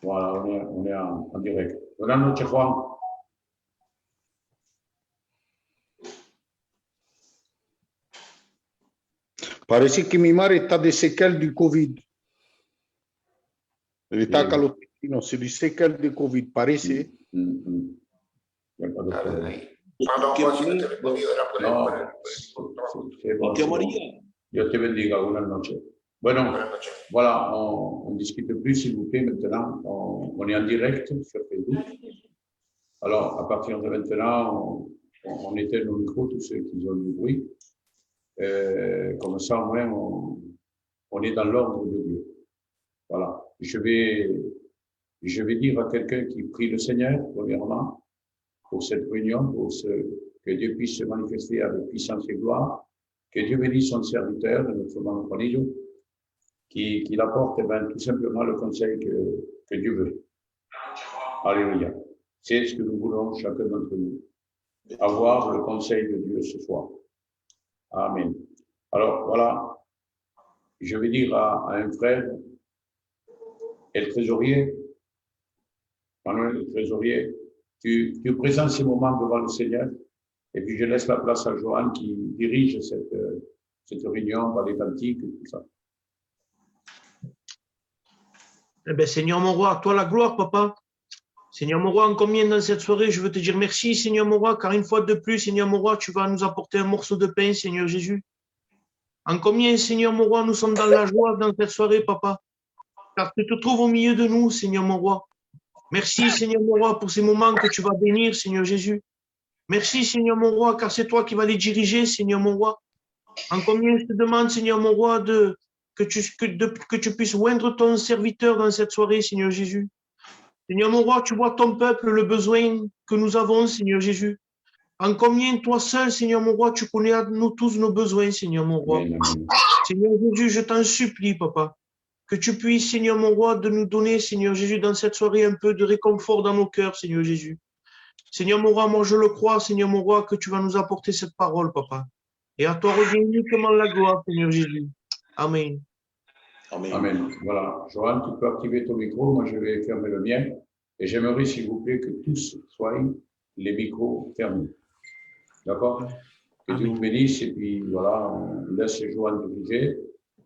Voilà, on est en direct. Buenas noches, Juan. Parece que mi madre está de séquelles du Covid. Elle est à Calotino, c'est du séquelles du Covid, parece. Il n'y a pas de problème. Dios te bendiga, buenas noches. Bueno, voilà, on discute plus, s'il vous plaît, maintenant. On est en direct sur Facebook. Alors, à partir de maintenant, on éteint nos micros, tous ceux qui ont du bruit. Comme ça, au moins, on est dans l'ordre de Dieu. Voilà. Je vais dire à quelqu'un qui prie le Seigneur, premièrement, pour cette réunion, que Dieu puisse se manifester avec puissance et gloire, que Dieu bénisse son serviteur, notre frère Juanillo, qu'il apporte tout simplement le conseil que Dieu veut. Alléluia. C'est ce que nous voulons, chacun d'entre nous, avoir le conseil de Dieu ce soir. Amen. Alors, voilà, je vais dire à un frère, et le trésorier, Manuel, le trésorier, tu présentes ces moments devant le Seigneur, et puis je laisse la place à Johan qui dirige cette réunion par les cantiques et tout ça. Eh bien, Seigneur mon roi, à toi la gloire, papa. Seigneur mon roi, en combien dans cette soirée, je veux te dire merci, Seigneur mon roi, car une fois de plus, Seigneur mon roi, tu vas nous apporter un morceau de pain, Seigneur Jésus. En combien, Seigneur mon roi, nous sommes dans la joie dans cette soirée, papa, car tu te trouves au milieu de nous, Seigneur mon roi. Merci, Seigneur mon roi, pour ces moments que tu vas bénir, Seigneur Jésus. Merci, Seigneur mon roi, car c'est toi qui vas les diriger, Seigneur mon roi. En combien je te demande, Seigneur mon roi, que tu puisses oindre ton serviteur dans cette soirée, Seigneur Jésus. Seigneur mon roi, tu vois ton peuple, le besoin que nous avons, Seigneur Jésus. En combien toi seul, Seigneur mon roi, tu connais à nous tous nos besoins, Seigneur mon roi. Seigneur Jésus, je t'en supplie, papa, que tu puisses, Seigneur mon roi, de nous donner, Seigneur Jésus, dans cette soirée un peu de réconfort dans nos cœurs, Seigneur Jésus. Seigneur mon roi, moi je le crois, Seigneur mon roi, que tu vas nous apporter cette parole, papa. Et à toi revient uniquement la gloire, Seigneur Jésus. Amen. Amen. Amen. Voilà. Johan, tu peux activer ton micro. Moi, je vais fermer le mien. Et j'aimerais, s'il vous plaît, que tous soient les micros fermés. D'accord? Que Dieu vous bénisse. Et puis, voilà, on laisse Johan diriger.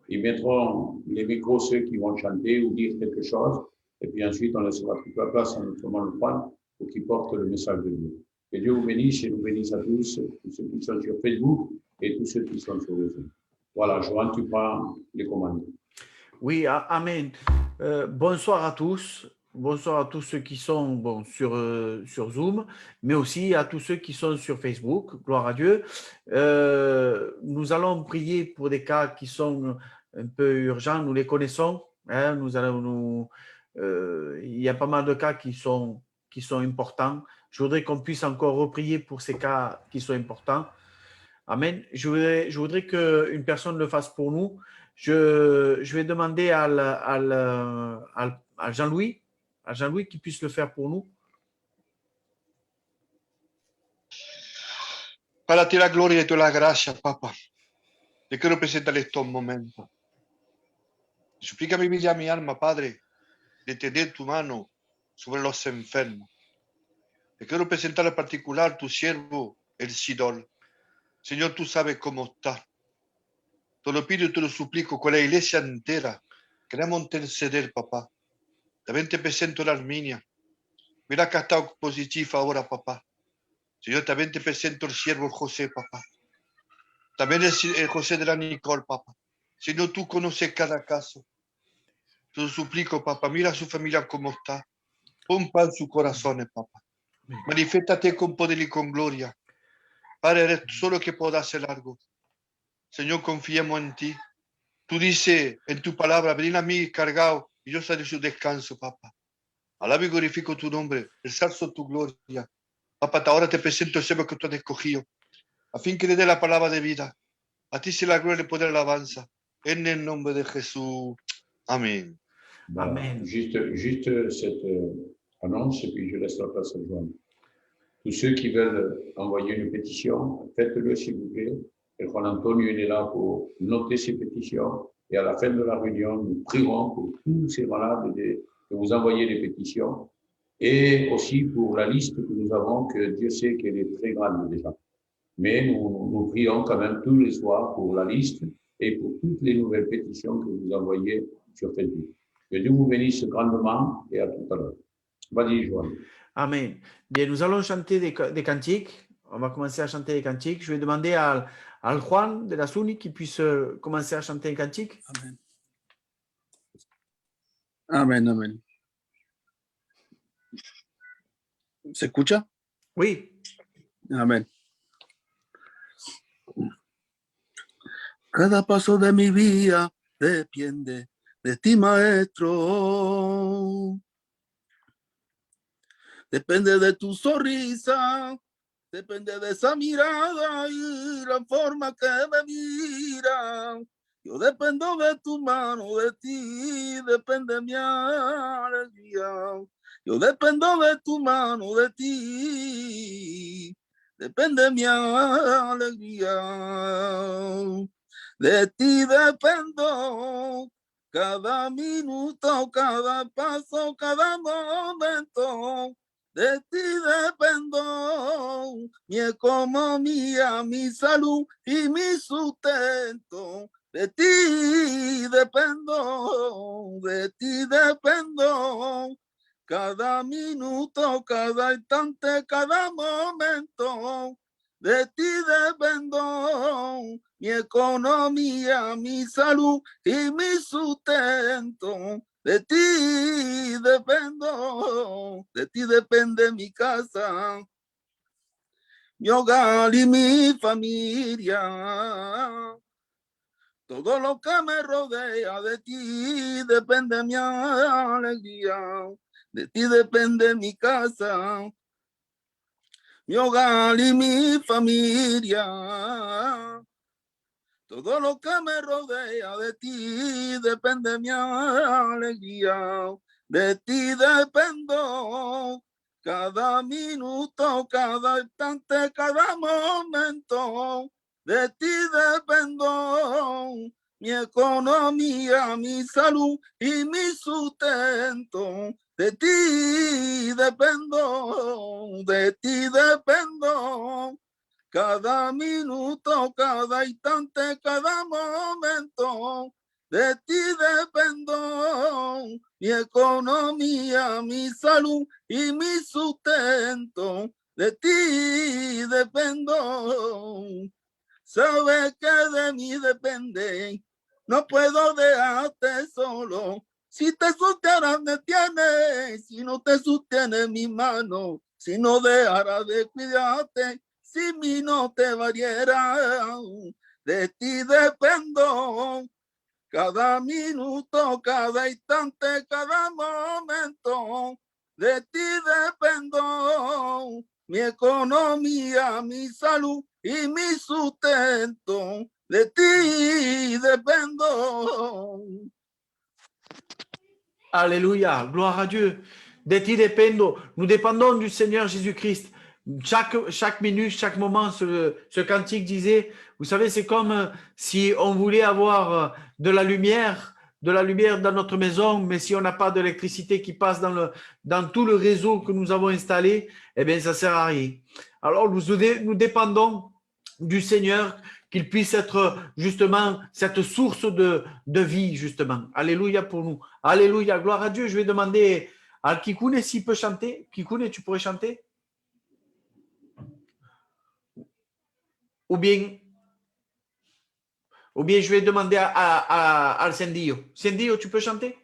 Ils mettront les micros ceux qui vont chanter ou dire quelque chose. Et puis ensuite, on laissera toute la place à notre monde Juan pour qu'il porte le message de Dieu. Que Dieu vous bénisse et nous bénisse à tous ceux qui sont sur Facebook et tous ceux qui sont sur le Zoom. Voilà, Johan, tu prends les commandes. Oui, amen. Bonsoir à tous. Bonsoir à tous ceux qui sont sur Zoom, mais aussi à tous ceux qui sont sur Facebook. Gloire à Dieu. Nous allons prier pour des cas qui sont un peu urgents. Nous les connaissons. Hein, il y a pas mal de cas qui sont importants. Je voudrais qu'on puisse encore reprier pour ces cas qui sont importants. Amen. Je voudrais qu'une personne le fasse pour nous. Je vais demander à Jean-Louis, qui puisse le faire pour nous. Para ti la gloria y toda la gracia, Papa. Yo quiero presentarle estos momentos. Suplica a mi vida, a mi alma, Padre, de tener tu mano sobre los enfermos. Te quiero presentar en particular tu siervo, el Sidol. Señor, tú sabes cómo está. Te lo pido y te lo suplico con la iglesia entera. Queremos interceder, papá. También te presento la Arminia. Mira que ha estado positiva ahora, papá. Señor, también te presento el siervo José, papá. También el José de la Nicole, papá. Señor, tú conoces cada caso. Te lo suplico, papá. Mira a su familia cómo está. Pon paz en sus corazones, papá. Manifiéstate con poder y con gloria. Padre, eres tú solo que pueda hacer algo. Señor, confiemos en ti. Tú dices en tu palabra, venid a mí cargado y yo seré su descanso, papá. Alabo y glorifico tu nombre, exalzo tu gloria. Papá, ahora te presento el siervo que tú has escogido, a fin que le dé la palabra de vida. A ti sea la gloria y el poder y la alabanza. En el nombre de Jesús. Amén. Voilà. Amen. Juste cette annonce, et puis je laisse la place à Johan. Tous ceux qui veulent envoyer une pétition, faites-le s'il vous plaît. Et Juan Antonio il est là pour noter ces pétitions. Et à la fin de la réunion, nous prierons pour tous ces malades que vous envoyez des pétitions, et aussi pour la liste que nous avons, que Dieu sait qu'elle est très grande déjà. Mais nous prions quand même tous les soirs pour la liste et pour toutes les nouvelles pétitions que vous envoyez sur Facebook. Que Dieu vous bénisse grandement et à tout à l'heure. Vas-y, Joanne. Amen. Bien, nous allons chanter des cantiques. On va commencer à chanter des cantiques. Je vais demander à Juan de la SUNY qui puisse commencer à chanter un cantique. Amen. Amen, amen. ¿Se escucha? Oui. Amén. Cada paso de mi vida depende de ti, maestro. Depende de tu sonrisa, depende de esa mirada y la forma que me mira. Yo dependo de tu mano, de ti depende mi alegría. Yo dependo de tu mano, de ti depende mi alegría. De ti dependo cada minuto, cada paso, cada momento. De ti dependo mi economía, mi salud y mi sustento. De ti dependo, cada minuto, cada instante, cada momento. De ti dependo mi economía, mi salud y mi sustento. De ti depende mi casa, mi hogar y mi familia. Todo lo que me rodea, de ti depende mi alegría. De ti depende mi casa, mi hogar y mi familia. Todo lo que me rodea, de ti depende mi alegría. De ti dependo cada minuto, cada instante, cada momento. De ti dependo mi economía, mi salud y mi sustento. De ti dependo, cada minuto, cada instante, cada momento. De ti dependo mi economía, mi salud y mi sustento. De ti dependo. Sabes que de mí depende. No puedo dejarte solo. Si te sostiene, me tienes. Si no te sostiene mi mano, si no dejara de cuidarte, si mí no te valiera. De ti dependo. Cada minuto, cada instante, cada momento. De ti dependo. Mi economía, mi salud y mi sustento. De ti dependo. Alléluia, gloire à Dieu. De ti dependo. Nous dépendons du Seigneur Jésus-Christ. Chaque minute, chaque moment, ce cantique disait, vous savez, c'est comme si on voulait avoir de la lumière dans notre maison, mais si on n'a pas d'électricité qui passe dans tout le réseau que nous avons installé, eh bien, ça ne sert à rien. Alors, nous dépendons du Seigneur, qu'il puisse être justement cette source de vie, justement. Alléluia pour nous. Alléluia, gloire à Dieu. Je vais demander à Kikune s'il peut chanter. Kikune, tu pourrais chanter? Ou bien je vais demander à Sendillo. Sendillo, tu peux chanter?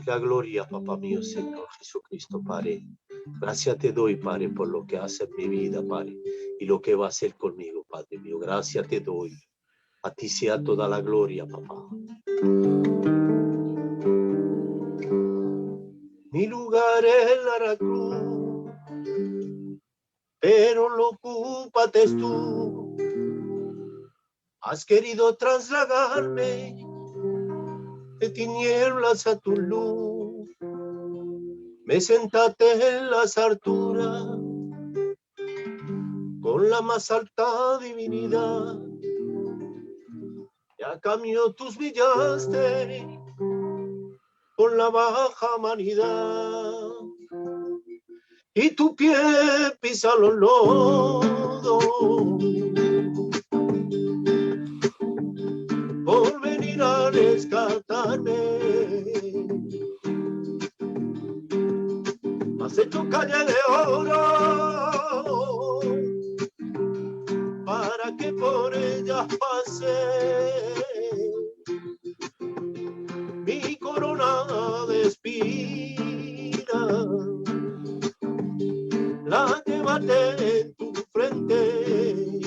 La gloria, papá mío, Señor Jesucristo, Padre. Gracias te doy, Padre, por lo que hace en mi vida, Padre, y lo que va a hacer conmigo, Padre mío. Gracias te doy. A ti sea toda la gloria, papá. Mi lugar es la cruz, pero lo ocúpate tú. Has querido trasladarme de tinieblas a tu luz. Me sentaste en las alturas con la más alta divinidad. Y a cambio tus brillaste con la baja humanidad. Y tu pie pisa los lodos por venir a rescatarme. Has hecho calle de oro para que por ella pase mi corona de espinas. La llevaste en tu frente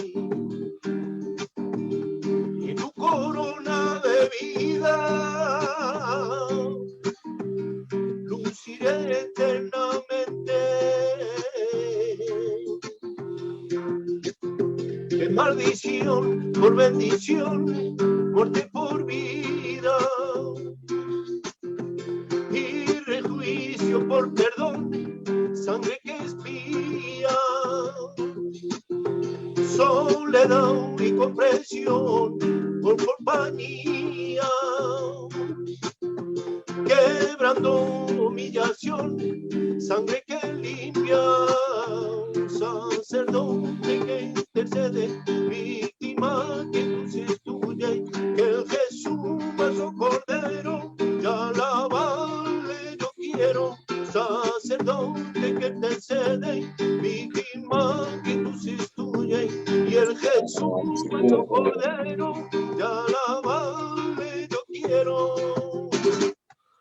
y tu corona de vida luciré eternamente. Qué maldición por bendición, muerte por vida y rejuicio por perdón, sangre que espía, soledad y comprensión por compañía, quebrando humillación, sangre que limpia, sacerdote que intercede, víctima que tú sustituye, que el Jesús manso cordero, ya alabarle yo quiero, sacerdote que intercede, víctima que tú sustituye, y el Jesús manso cordero, ya alabarle yo quiero,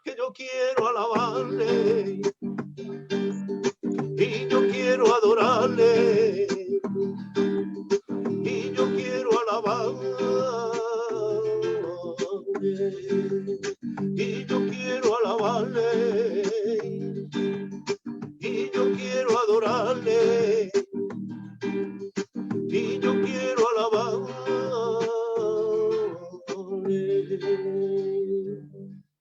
que yo quiero alabarle y yo quiero adorarle y yo quiero alabarle y yo quiero alabarle y yo quiero adorarle y yo quiero alabarle.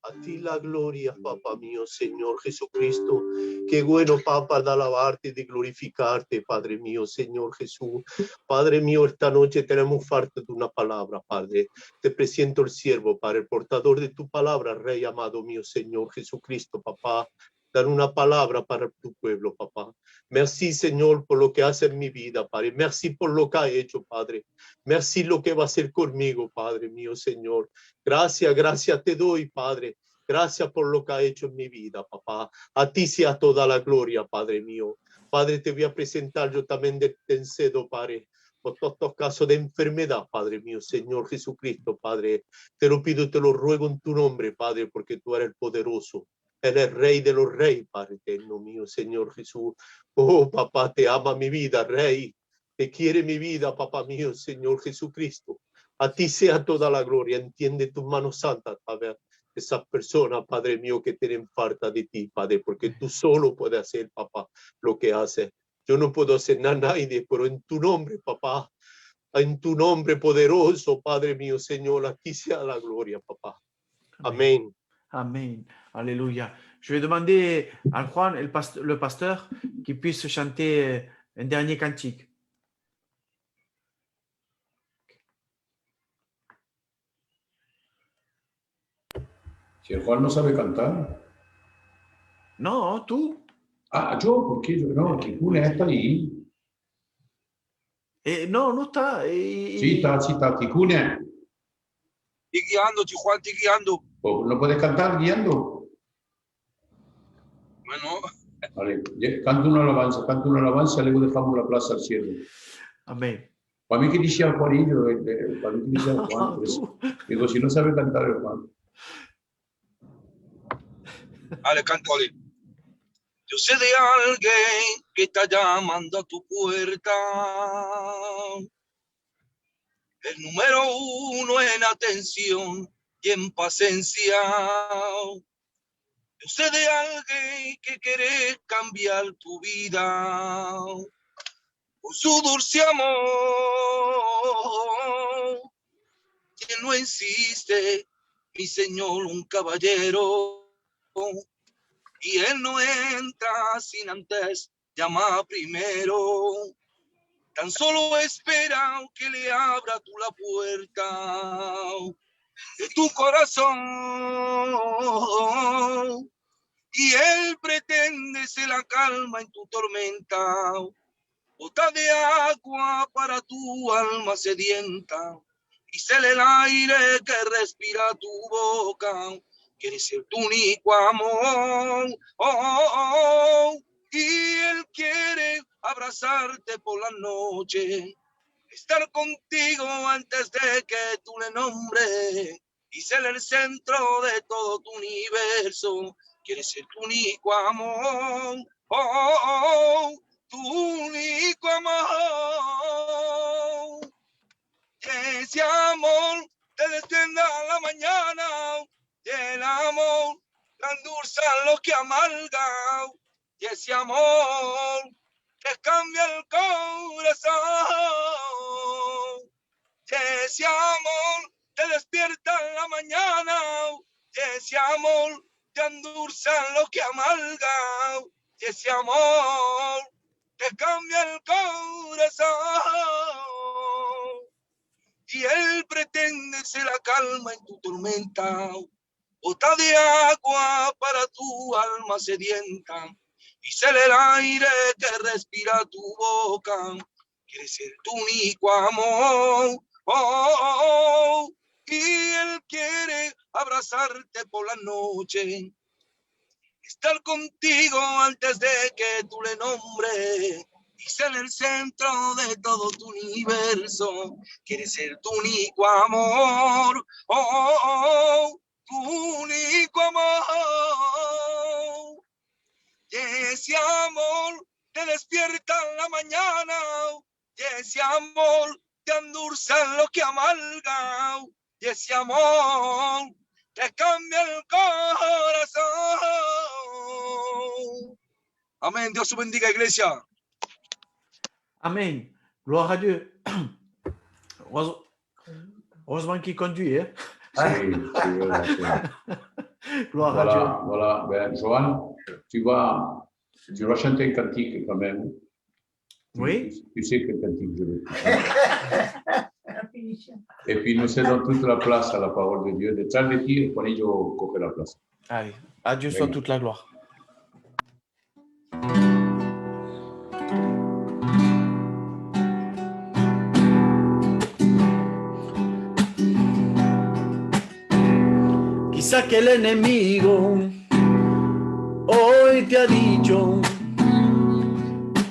A ti la gloria, Papa mío, Señor Jesucristo. Qué bueno, Papa, de alabarte y de glorificarte, Padre mío, Señor Jesús. Padre mío, esta noche tenemos falta de una palabra, Padre. Te presento el siervo, Padre, el portador de tu palabra, Rey amado mío, Señor Jesucristo, Papá. Dar una palabra para tu pueblo, Papá. Merci, Señor, por lo que hace en mi vida, Padre. Merci por lo que ha hecho, Padre. Merci lo que va a hacer conmigo, Padre mío, Señor. Gracias, gracias te doy, Padre. Gracias por lo que ha hecho en mi vida, Papá. A ti sea toda la gloria, Padre mío. Padre, te voy a presentar yo también te encedo, Padre, por todos estos casos de enfermedad, Padre mío, Señor Jesucristo, Padre. Te lo pido y te lo ruego en tu nombre, Padre, porque tú eres el poderoso. Eres Rey de los Reyes, Padre eterno mío, Señor Jesús. Oh, Papá, te ama mi vida, Rey. Te quiere mi vida, Papá mío, Señor Jesucristo. A ti sea toda la gloria. Entiende tus manos santas, Padre. Esas personas, Padre mío, que tienen falta de ti, Padre, porque tú solo puedes hacer, Papá, lo que haces. Yo no puedo hacer nada a nadie, pero en tu nombre, Papá, en tu nombre poderoso, Padre mío, Señor, aquí sea la gloria, Papá. Amén. Amen. Alléluia. Je vais demander à Juan, le pasteur, qu'il puisse chanter un dernier cantique. Si el Juan no sabe cantar. No, tú. Ah, yo, porque yo, no, Kikune está ahí. No, no está. Sí, está, Kikune. Estoy guiando, Juan, estoy guiando. ¿No puedes cantar guiando? Bueno. Vale, canta una alabanza e luego dejamos la plaza al cielo. Amén. Para mí que dice al Juanillo, para mí que dice al Juan, pues, digo, si no sabe cantar el Juan. Dale, cántale. Yo sé de alguien que está llamando a tu puerta. El número 1 en atención y en paciencia. Yo sé de alguien que quiere cambiar tu vida con su dulce amor. Quien no existe, mi Señor, un caballero. y él no entra sin antes llamar primero. Tan solo espera que le abra tú la puerta de tu corazón. Y él pretende ser la calma en tu tormenta, gota de agua para tu alma sedienta, y ser el aire que respira tu boca. Quiere ser tu único amor, y él quiere abrazarte por la noche, estar contigo antes de que tú le nombres, y ser el centro de todo tu universo. Quiere ser tu único amor, tu único amor. Que ese amor te despierta a la mañana, y el amor te endulza lo que amarga, y ese amor te cambia el corazón. Que ese amor te despierta en la mañana, y ese amor te endulza lo que amarga, y ese amor te cambia el corazón. Y él pretende ser la calma en tu tormenta, gota de agua para tu alma sedienta, y ser el aire que respira tu boca. Quiere ser tu único amor, y él quiere abrazarte por la noche, estar contigo antes de que tú le nombres, y ser el centro de todo tu universo. Quiere ser tu único amor, tu único amor. Y ese amor te despierta en la mañana, y ese amor te endulza lo que amarga, y ese amor te cambia el corazón. Amén. Dios te bendiga, iglesia. Amen. Gloire à Dieu. Heureusement qu'il conduit. Hein? Voilà, Gloire à Dieu. voilà. Ben, Johan, tu vas chanter un cantique quand même. Oui. Tu sais quel cantique je veux. Et puis nous cédons toute la place à la parole de Dieu. De tal de dire qu'on yo coge la place. Allez, à Dieu soit toute la gloire. Quizá que el enemigo hoy te ha dicho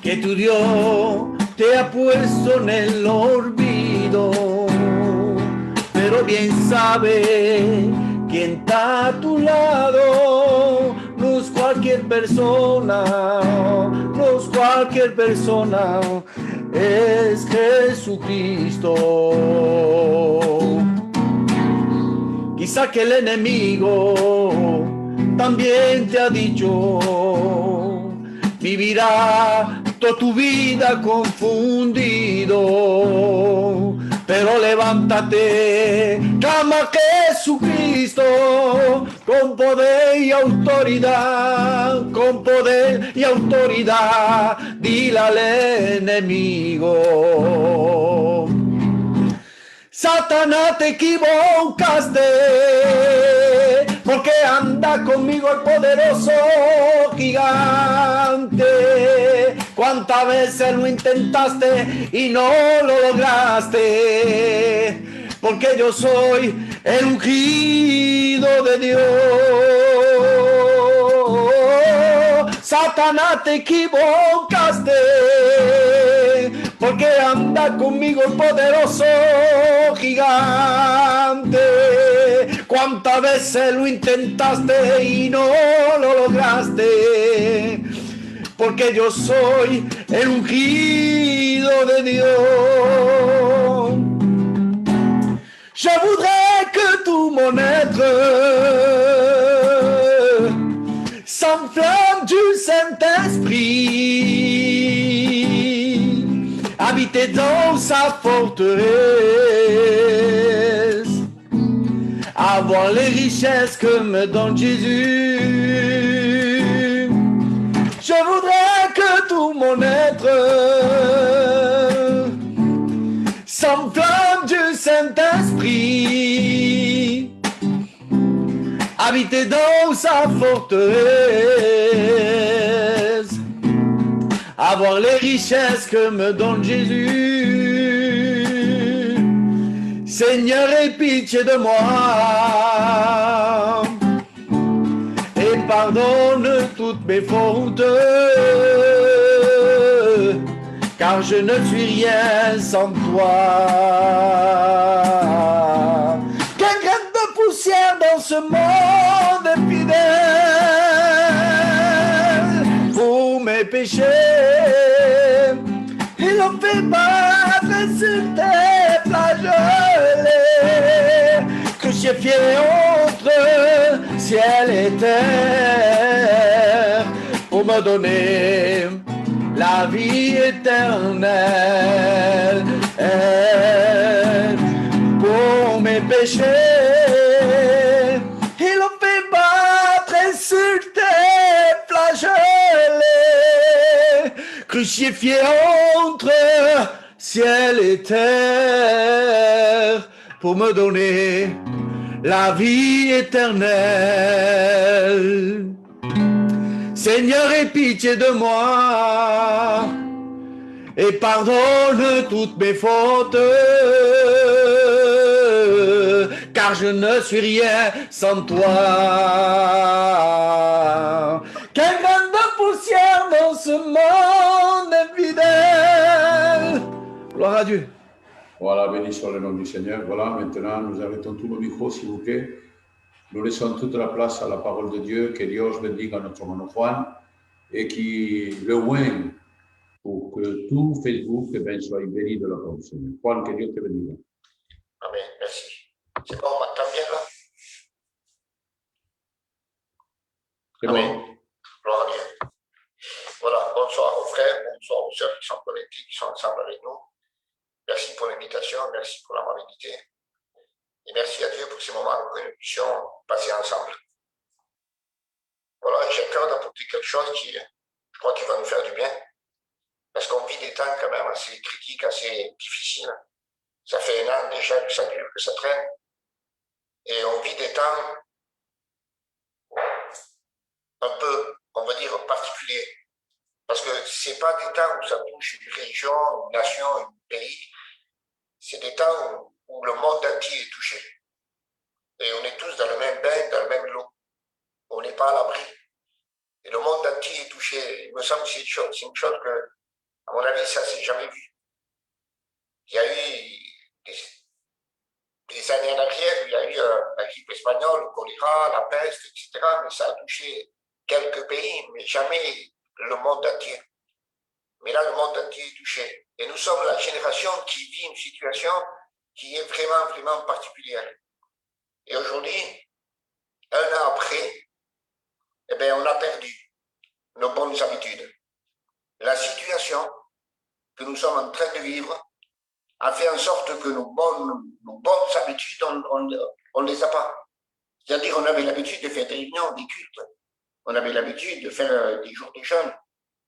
que tu Dios te ha puesto en el olvido, pero bien sabe quién está a tu lado. No es cualquier persona, no es cualquier persona, es Jesucristo. Quizá que el enemigo también te ha dicho, vivirá toda tu vida confundido, pero levántate, clama a Jesucristo, con poder y autoridad, con poder y autoridad, dile al enemigo. Satanás, te equivocaste, porque anda conmigo el poderoso gigante. ¿Cuántas veces lo intentaste y no lo lograste? Porque yo soy el ungido de Dios. Satanás, te equivocaste, porque anda conmigo el poderoso gigante. ¿Cuántas veces lo intentaste y no lo lograste? Porque yo soy el ungido de Dios. Je voudrais que tout mon être s'enflamme du Saint-Esprit, habiter dans sa forteresse, avoir les richesses que me donne Jésus. Je voudrais que tout mon être s'enflamme du Saint-Esprit, habiter dans sa forteresse, avoir les richesses que me donne Jésus. Seigneur, aie pitié de moi et pardonne toutes mes fautes, car je ne suis rien sans toi. Qu'un grain de poussière dans ce monde fidèle pour mes péchés, il en fait battre sur tes flagellés, crucifié entre ciel et terre pour me donner la vie éternelle. Pour mes péchés, il en fait battre sur tes flagellés, crucifié entre ciel et terre pour me donner la vie éternelle. Seigneur, aie pitié de moi et pardonne toutes mes fautes, car je ne suis rien sans toi. Qu'un grain de poussière dans ce monde fidèle. Gloire à Dieu. Voilà, béni soit le nom du Seigneur. Voilà, maintenant, nous arrêtons tous nos micros, s'il vous plaît. Nous laissons toute la place à la parole de Dieu. Que Dieu bendiga notre hermano Juan et qui le oigne pour que tout Facebook soit béni de la parole du Seigneur. Juan, que Dieu te bendiga. Amen, merci. C'est bon, on m'entend bien là? C'est Amen. bon. Gloire à Dieu. Voilà, bonsoir aux frères, bonsoir aux sœurs qui sont connectés, qui sont ensemble avec nous. Merci pour l'invitation, merci pour l'amabilité. Et merci à Dieu pour ces moments que nous puissions passer ensemble. Voilà, j'ai peur d'apporter quelque chose qui, je crois, qui va nous faire du bien. Parce qu'on vit des temps quand même assez critiques, assez difficiles. Ça fait 1 an déjà que ça dure, que ça traîne. Et on vit des temps un peu, on va dire, particuliers. Parce que ce n'est pas des temps où ça touche une région, une nation, un pays. C'est des temps où le monde entier est touché. Et on est tous dans le même bain, dans le même lot. On n'est pas à l'abri. Et le monde entier est touché. Il me semble que c'est une chose que, à mon avis, ça ne s'est jamais vu. Il y a eu des années en arrière, il y a eu la grippe espagnole, le choléra, la peste, etc. Mais ça a touché quelques pays, mais jamais le monde entier. Mais là, le monde entier est touché. Et nous sommes la génération qui vit une situation qui est vraiment, vraiment particulière. Et aujourd'hui, 1 an après, eh bien, on a perdu nos bonnes habitudes. La situation que nous sommes en train de vivre a fait en sorte que nos bonnes habitudes, on ne les a pas. C'est-à-dire, on avait l'habitude de faire des réunions, des cultes. On avait l'habitude de faire des jours de jeûne,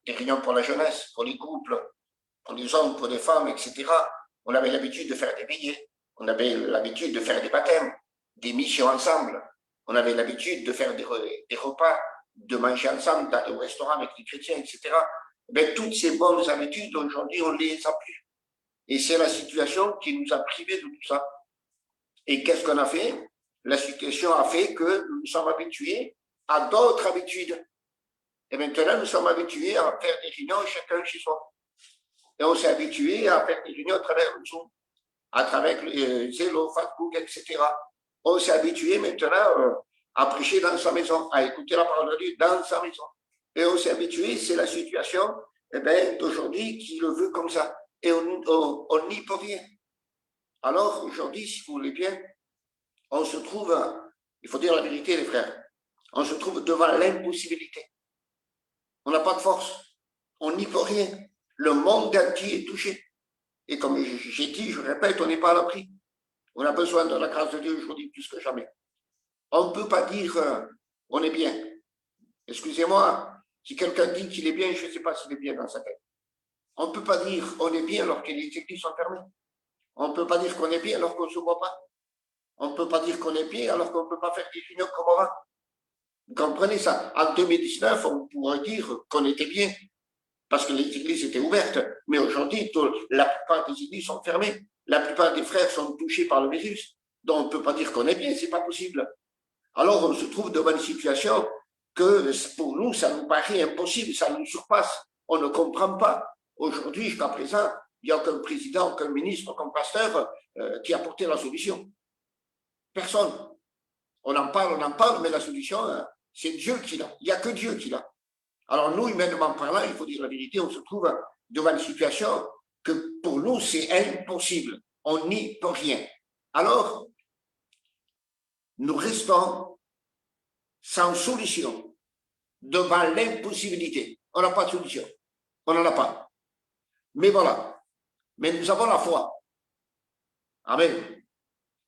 des réunions pour la jeunesse, pour les couples, pour les hommes, pour les femmes, etc. On avait l'habitude de faire des billets. On avait l'habitude de faire des baptêmes, des missions ensemble. On avait l'habitude de faire des repas, de manger ensemble, d'aller au restaurant avec les chrétiens, etc. Mais toutes ces bonnes habitudes, aujourd'hui, on ne les a plus. Et c'est la situation qui nous a privés de tout ça. Et qu'est-ce qu'on a fait? La situation a fait que nous sommes habitués à d'autres habitudes. Et maintenant, nous sommes habitués à faire des réunions chacun chez soi. Et on s'est habitué à faire des réunions à travers le Zoom, à travers Zello, Facebook, etc. On s'est habitué maintenant à prêcher dans sa maison, à écouter la parole de Dieu dans sa maison. Et on s'est habitué, c'est la situation d'aujourd'hui qui le veut comme ça. Et on n'y peut rien. Alors aujourd'hui, si vous voulez bien, on se trouve, il faut dire la vérité les frères, on se trouve devant l'impossibilité. On n'a pas de force, on n'y peut rien. Le monde entier est touché. Et comme j'ai dit, je répète, on n'est pas à l'abri. On a besoin de la grâce de Dieu aujourd'hui plus que jamais. On ne peut pas dire on est bien. Excusez-moi, Si quelqu'un dit qu'il est bien, je ne sais pas s'il est bien dans sa tête. On ne peut pas dire qu'on est bien alors que les églises sont fermées. On ne peut pas dire qu'on est bien alors qu'on ne se voit pas. On ne peut pas dire qu'on est bien alors qu'on ne peut pas faire des unions comme avant. Vous comprenez ça? En 2019, on pourrait dire qu'on était bien parce que les églises étaient ouvertes. Mais aujourd'hui, la plupart des églises sont fermées. La plupart des frères sont touchés par le virus. Donc, on ne peut pas dire qu'on est bien, ce n'est pas possible. Alors, on se trouve devant une situation que pour nous, ça nous paraît impossible, ça nous surpasse. On ne comprend pas. Aujourd'hui, jusqu'à présent, il n'y a aucun président, aucun ministre, aucun pasteur qui a apporté la solution. Personne. On en parle, mais la solution, c'est Dieu qui l'a. Il n'y a que Dieu qui l'a. Alors nous, humainement parlant, il faut dire la vérité, on se trouve devant une situation que pour nous, c'est impossible. On n'y peut rien. Alors, nous restons sans solution devant l'impossibilité. On n'a pas de solution. On n'en a pas. Mais voilà. Mais nous avons la foi. Amen.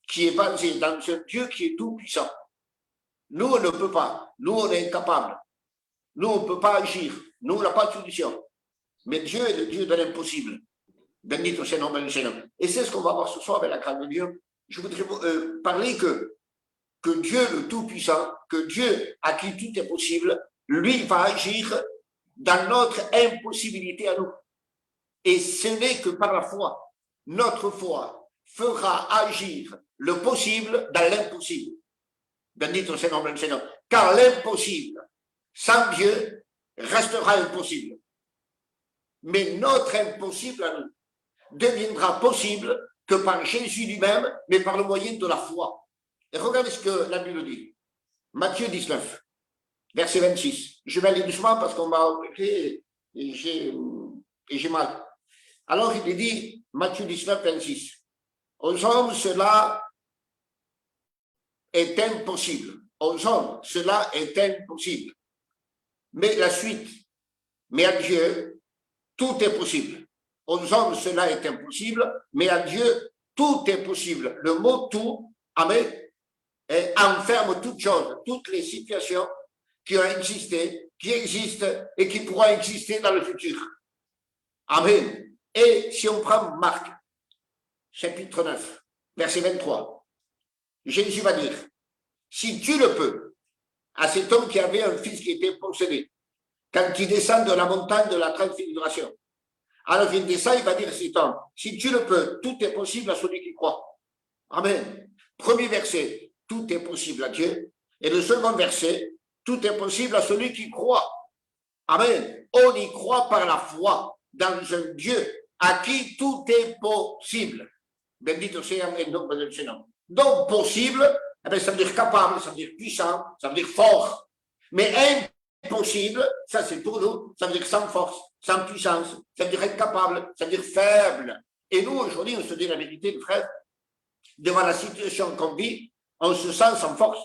Qui est basée dans un Dieu qui est tout puissant. Nous, on ne peut pas. Nous, on est incapables. Nous, on ne peut pas agir. Nous, on n'a pas de solution. Mais Dieu est le Dieu de l'impossible. Bendito sea el nombre del Seigneur. Et c'est ce qu'on va voir ce soir avec la grâce de Dieu. Je voudrais parler que Dieu le Tout-Puissant, que Dieu à qui tout est possible, lui va agir dans notre impossibilité à nous. Et ce n'est que par la foi. Notre foi fera agir le possible dans l'impossible. Bendito sea el nombre del Seigneur. Car l'impossible, sans Dieu, restera impossible. Mais notre impossible à nous deviendra possible que par Jésus lui-même, mais par le moyen de la foi. Et regardez ce que la Bible dit. Matthieu 19, verset 26. Je vais aller doucement parce qu'on m'a opéré et j'ai mal. Alors il est dit, Matthieu 19, 26. Aux hommes, cela est impossible. Aux hommes, cela est impossible. Mais la suite, mais à Dieu, tout est possible. Aux hommes, cela est impossible, mais à Dieu, tout est possible. Le mot tout, amen, enferme toutes choses, toutes les situations qui ont existé, qui existent et qui pourront exister dans le futur. Amen. Et si on prend Marc, chapitre 9, verset 23, Jésus va dire, si tu le peux, à cet homme qui avait un fils qui était possédé, quand il descend de la montagne de la transfiguration, alors il descend, il va dire à cet homme, si tu le peux, tout est possible à celui qui croit. Amen. Premier verset, tout est possible à Dieu. Et le second verset, tout est possible à celui qui croit. Amen. On y croit par la foi dans un Dieu à qui tout est possible. Bendito sea el nombre del Seigneur. Donc, possible, ça veut dire capable, ça veut dire puissant, ça veut dire fort. Mais impossible, ça c'est pour nous, ça veut dire sans force, sans puissance, ça veut dire incapable, ça veut dire faible. Et nous, aujourd'hui, on se dit la vérité, les frères, devant la situation qu'on vit, on se sent sans force,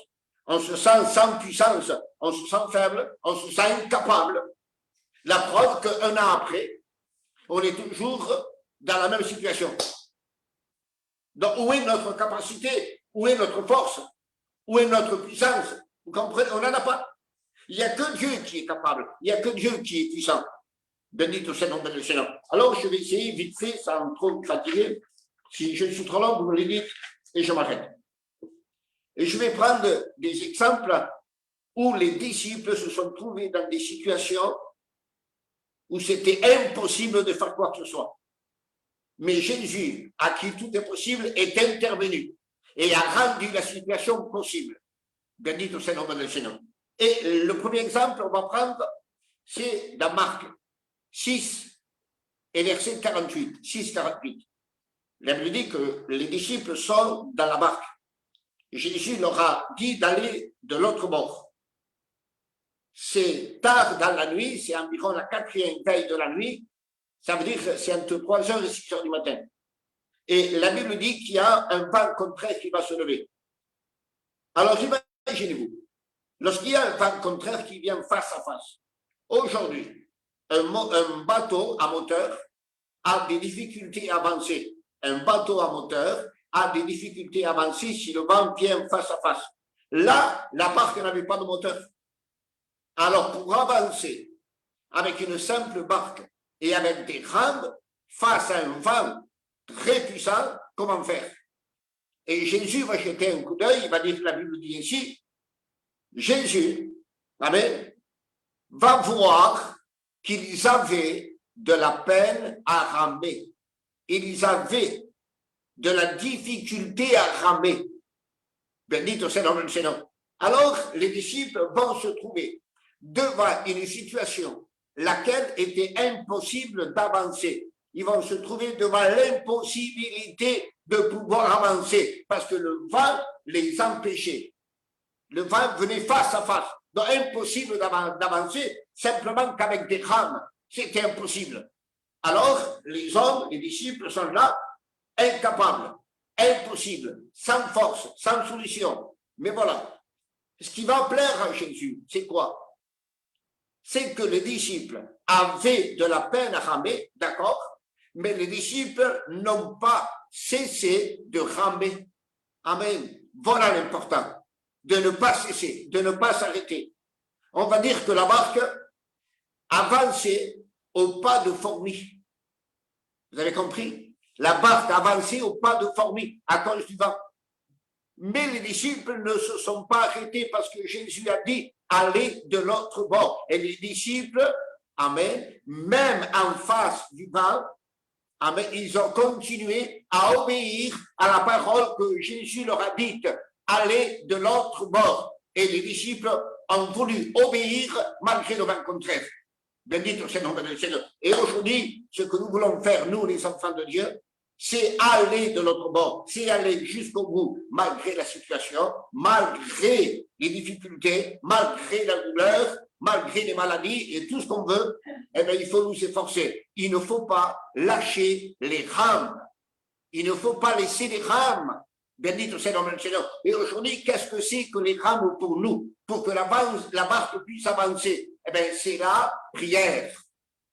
on se sent sans puissance, on se sent faible, on se sent incapable. La preuve qu'un an après, on est toujours dans la même situation. Donc, où est notre capacité? Où est notre force? Où est notre puissance? Vous comprenez? On n'en a pas. Il n'y a que Dieu qui est capable. Il n'y a que Dieu qui est puissant. Bendito sea el nombre del Seigneur. Alors, je vais essayer vite fait, sans trop me fatiguer. Si je suis trop long, vous me le dites et je m'arrête. Et je vais prendre des exemples où les disciples se sont trouvés dans des situations où c'était impossible de faire quoi que ce soit. Mais Jésus, à qui tout est possible, est intervenu et a rendu la situation possible. Bendito sea el nombre del Seigneur. Et le premier exemple, on va prendre, c'est dans Marc 6 et verset 48. 6-48. La Bible dit que les disciples sont dans la barque. Jésus leur a dit d'aller de l'autre bord. C'est tard dans la nuit, c'est environ la 4e veille de la nuit. Ça veut dire que c'est entre 3h et 6h du matin. Et la Bible dit qu'il y a un vent contraire qui va se lever. Alors imaginez-vous, lorsqu'il y a un vent contraire qui vient face à face, aujourd'hui, un bateau à moteur a des difficultés à avancer. Un bateau à moteur a des difficultés à avancer si le vent vient face à face. Là, la barque n'avait pas de moteur. Alors, pour avancer avec une simple barque et avec des rames face à un vent très puissant, comment faire? Et Jésus va jeter un coup d'œil, il va dire que la Bible dit ici, Jésus, amen, va voir qu'ils avaient de la peine à ramer. Ils avaient de la difficulté à ramer. Bendito sea le Seigneur. Alors, les disciples vont se trouver devant une situation laquelle était impossible d'avancer. Ils vont se trouver devant l'impossibilité de pouvoir avancer parce que le vent les empêchait. Le vent venait face à face. Donc, impossible d'avancer simplement qu'avec des rames. C'était impossible. Alors, les hommes, les disciples sont là, incapables, impossibles, sans force, sans solution. Mais voilà. Ce qui va plaire à Jésus, c'est quoi? C'est que les disciples avaient de la peine à ramer, d'accord, mais les disciples n'ont pas cessé de ramer. Amen. Voilà l'important, de ne pas cesser, de ne pas s'arrêter. On va dire que la barque avançait au pas de fourmi. Vous avez compris? La barque avançait au pas de fourmi à cause du vent. Mais les disciples ne se sont pas arrêtés parce que Jésus a dit allez de l'autre bord. Et les disciples, amen, même en face du vent, amen, ils ont continué à obéir à la parole que Jésus leur a dite allez de l'autre bord. Et les disciples ont voulu obéir malgré le vent contraire. Bendito soit le nom du Seigneur. Et aujourd'hui, ce que nous voulons faire, nous, les enfants de Dieu, c'est aller de l'autre bord, c'est aller jusqu'au bout, malgré la situation, malgré les difficultés, malgré la douleur, malgré les maladies et tout ce qu'on veut, eh bien, il faut nous efforcer. Il ne faut pas lâcher les rames. Il ne faut pas laisser les rames. Bendito soit le nom du Seigneur. Et aujourd'hui, qu'est-ce que c'est que les rames pour nous, pour que la barque puisse avancer? Eh bien, c'est la prière.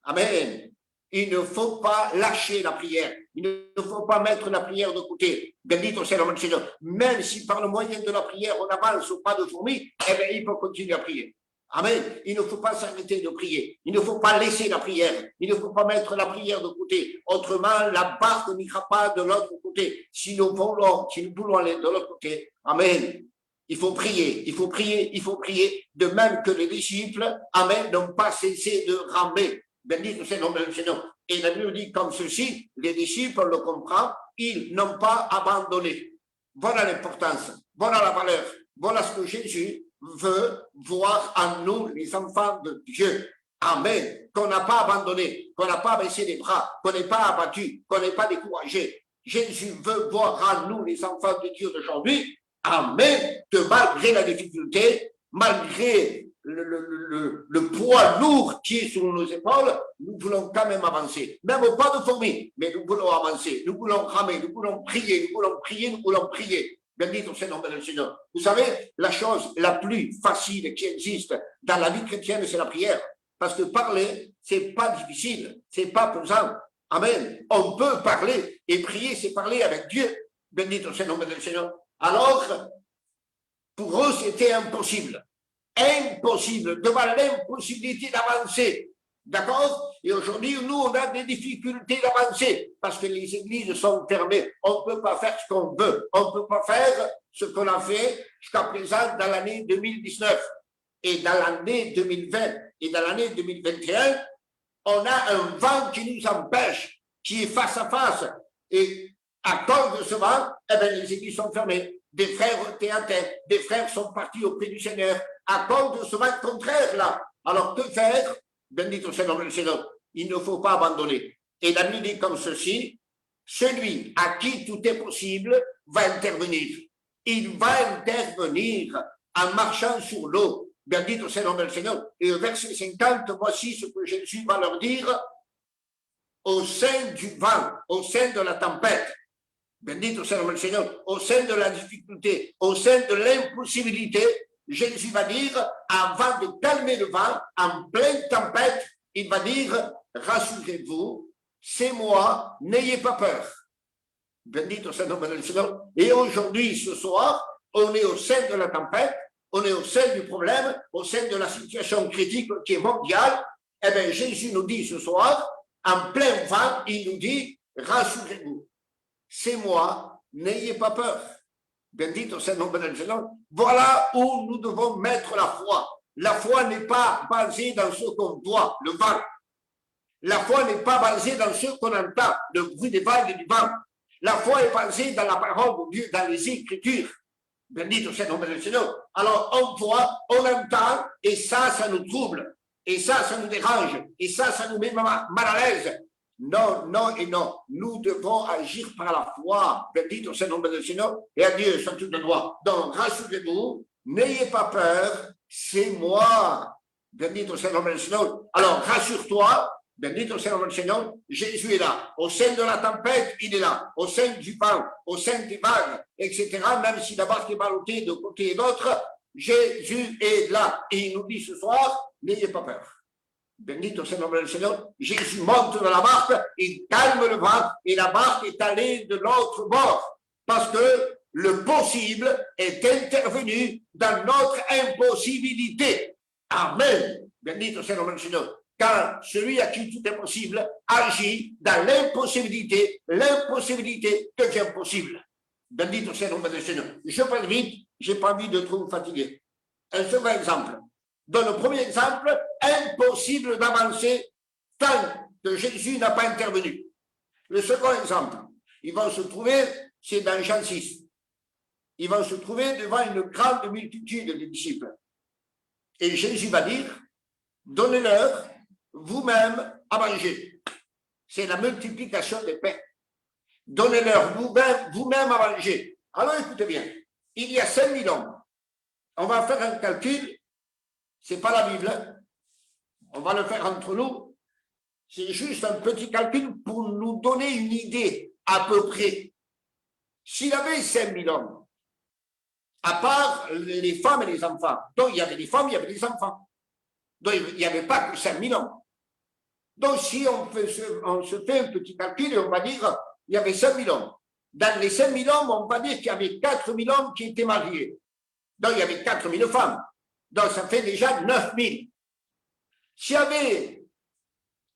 Amen. Il ne faut pas lâcher la prière. Il ne faut pas mettre la prière de côté. Bendito sea le nom du Seigneur. Même si par le moyen de la prière, on avance au pas de fourmi, eh bien, il faut continuer à prier. Amen. Il ne faut pas s'arrêter de prier. Il ne faut pas laisser la prière. Il ne faut pas mettre la prière de côté. Autrement, la barque n'ira pas de l'autre côté. Si nous voulons aller de l'autre côté, amen. Il faut prier, il faut prier, il faut prier. De même que les disciples, amen, n'ont pas cessé de ramer. Bendito sea le nom du Seigneur. Et la Bible dit comme ceci, les disciples le comprennent, ils n'ont pas abandonné. Voilà l'importance, voilà la valeur, voilà ce que Jésus veut voir en nous, les enfants de Dieu. Amen. Qu'on n'a pas abandonné, qu'on n'a pas baissé les bras, qu'on n'est pas abattu, qu'on n'est pas découragé. Jésus veut voir en nous, les enfants de Dieu d'aujourd'hui, amen, que malgré la difficulté, malgré le poids lourd qui est sur nos épaules, nous voulons quand même avancer. Même au pas de fourmi, mais nous voulons avancer, nous voulons ramer, nous voulons prier, nous voulons prier, nous voulons prier. Bendito sea le nom du Seigneur. Vous savez, la chose la plus facile qui existe dans la vie chrétienne, c'est la prière. Parce que parler, c'est pas difficile, c'est pas pesant. Amen. On peut parler et prier, c'est parler avec Dieu. Bendito sea le nom du Seigneur. Alors, pour eux, c'était impossible. Impossible, devant l'impossibilité d'avancer. D'accord? Et aujourd'hui, nous, on a des difficultés d'avancer parce que les églises sont fermées. On ne peut pas faire ce qu'on veut. On ne peut pas faire ce qu'on a fait jusqu'à présent dans l'année 2019. Et dans l'année 2020 et dans l'année 2021, on a un vent qui nous empêche, qui est face à face. Et à cause de ce vent, eh bien, les églises sont fermées. Des frères étaient atteints, des frères sont partis auprès du Seigneur à cause de ce vent contraire-là. Alors, que faire? Bendito sea le nom du Seigneur. Il ne faut pas abandonner. Et la Bible dit comme ceci, celui à qui tout est possible va intervenir. Il va intervenir en marchant sur l'eau. Bendito sea le nom du Seigneur. Et au verset 50, voici ce que Jésus va leur dire au sein du vent, au sein de la tempête. Bendito sea le nom du Seigneur. Au sein de la difficulté, au sein de l'impossibilité, Jésus va dire, avant de calmer le vent, en pleine tempête, il va dire, rassurez-vous, c'est moi, n'ayez pas peur. Bendito sea le nom du Seigneur. Et aujourd'hui, ce soir, on est au sein de la tempête, on est au sein du problème, au sein de la situation critique qui est mondiale, Eh bien, Jésus nous dit ce soir, en plein vent, il nous dit, rassurez-vous, c'est moi, n'ayez pas peur. Bendito sea el nombre del Señor. Voilà où nous devons mettre la foi. La foi n'est pas basée dans ce qu'on voit, le vent. La foi n'est pas basée dans ce qu'on entend, le bruit des vagues et du vent. La foi est basée dans la parole de Dieu, dans les Écritures. Bendito sea el nombre del Señor. Alors, on voit, on entend, et ça nous trouble. Et ça nous dérange. Et ça nous met mal à l'aise. Non, non et non. Nous devons agir par la foi. Bendito sea el nombre del Señor. Et à Dieu soit toute gloire. Donc, rassurez-vous, n'ayez pas peur, c'est moi. Bendito sea el nombre del Señor. Alors, rassure-toi. Bendito sea el nombre del Señor. Jésus est là. Au sein de la tempête, il est là. Au sein du vent, au sein des vagues, etc. Même si la barque est ballottée de côté et d'autre, Jésus est là. Et il nous dit ce soir, n'ayez pas peur. Bendito sea el nombre del Señor. Jésus monte dans la barque, il calme le vent et la barque est allée de l'autre bord. Parce que le possible est intervenu dans notre impossibilité. Amen. Bendito sea el nombre del Señor. Car celui à qui tout est possible agit dans l'impossibilité devient possible. Bendito sea el nombre del Señor. Je parle vite, je n'ai pas envie de trop vous fatiguer. Un second exemple. Dans le premier exemple, impossible d'avancer tant que Jésus n'a pas intervenu. Le second exemple, ils vont se trouver, c'est dans Jean 6, ils vont se trouver devant une grande multitude de disciples. Et Jésus va dire, donnez-leur vous-même à manger. C'est la multiplication des pains. Donnez-leur vous-même à manger. Alors écoutez bien, il y a 5000 hommes. On va faire un calcul. Ce n'est pas la Bible, hein. On va le faire entre nous. C'est juste un petit calcul pour nous donner une idée à peu près. S'il avait 5000 hommes, à part les femmes et les enfants, donc il y avait des femmes, il y avait des enfants. Donc il n'y avait pas que 5000 hommes. Donc si on se fait un petit calcul et on va dire il y avait 5000 hommes. Dans les 5000 hommes, on va dire qu'il y avait 4000 hommes qui étaient mariés. Donc il y avait 4000 femmes. Donc, ça fait déjà 9000. S'il y avait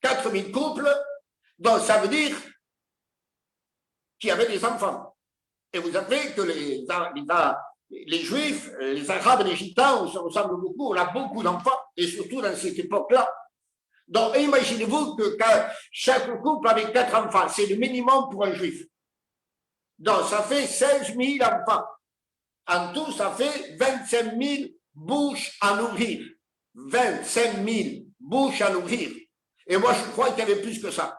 4000 couples, donc ça veut dire qu'il y avait des enfants. Et vous savez que les Juifs, les Arabes, les Gitans, on se ressemble beaucoup, on a beaucoup d'enfants, et surtout dans cette époque-là. Donc, imaginez-vous que chaque couple avait 4 enfants, c'est le minimum pour un Juif. Donc, ça fait 16 000 enfants. En tout, ça fait 25 000 bouches à nourrir. 25 000 bouches à nourrir. Et moi, je crois qu'il y avait plus que ça.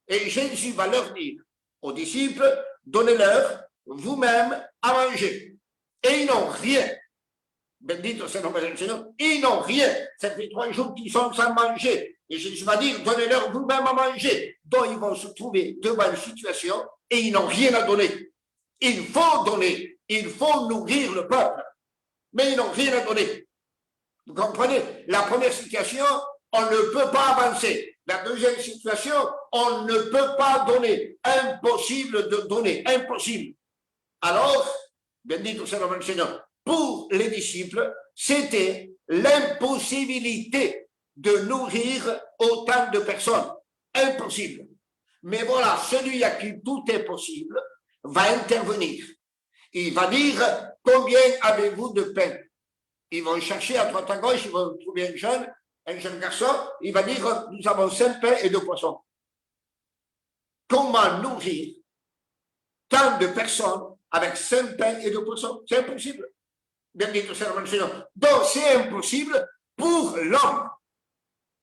Et Jésus va leur dire aux disciples, donnez-leur vous-même à manger. Et ils n'ont rien. Bendito sea el nombre del Señor. Ils n'ont rien. Ça fait 3 jours qu'ils sont sans manger. Et Jésus va dire, donnez-leur vous-même à manger. Donc, ils vont se trouver devant une situation et ils n'ont rien à donner. Il faut donner. Il faut nourrir le peuple. Mais ils n'ont rien à donner. Vous comprenez? La première situation, on ne peut pas avancer. La deuxième situation, on ne peut pas donner. Impossible de donner. Impossible. Alors, bendito sea el nombre del Señor. Pour les disciples, c'était l'impossibilité de nourrir autant de personnes. Impossible. Mais voilà, celui à qui tout est possible va intervenir. Il va dire, combien avez-vous de pain? Ils vont chercher à droite à gauche, ils vont trouver un jeune garçon, il va dire, nous avons 5 pains et 2 poissons. Comment nourrir tant de personnes avec 5 pains et 2 poissons? C'est impossible. Donc, c'est impossible pour l'homme.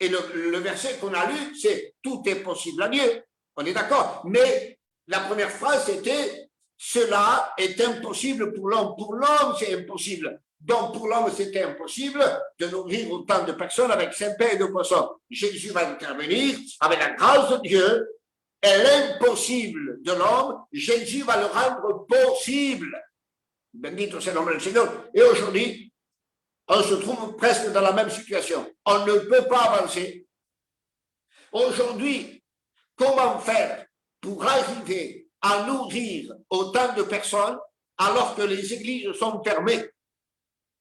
Et le verset qu'on a lu, c'est « Tout est possible à Dieu ». On est d'accord. Mais la première phrase, c'était « Cela est impossible pour l'homme ». Pour l'homme, c'est impossible. Donc, pour l'homme, c'était impossible de nourrir autant de personnes avec 5 pains et 2 poissons. Jésus va intervenir avec la grâce de Dieu et l'impossible de l'homme. Jésus va le rendre possible. Bendito sea el nombre del Señor. Et aujourd'hui, on se trouve presque dans la même situation. On ne peut pas avancer. Aujourd'hui, comment faire pour arriver à nourrir autant de personnes alors que les églises sont fermées?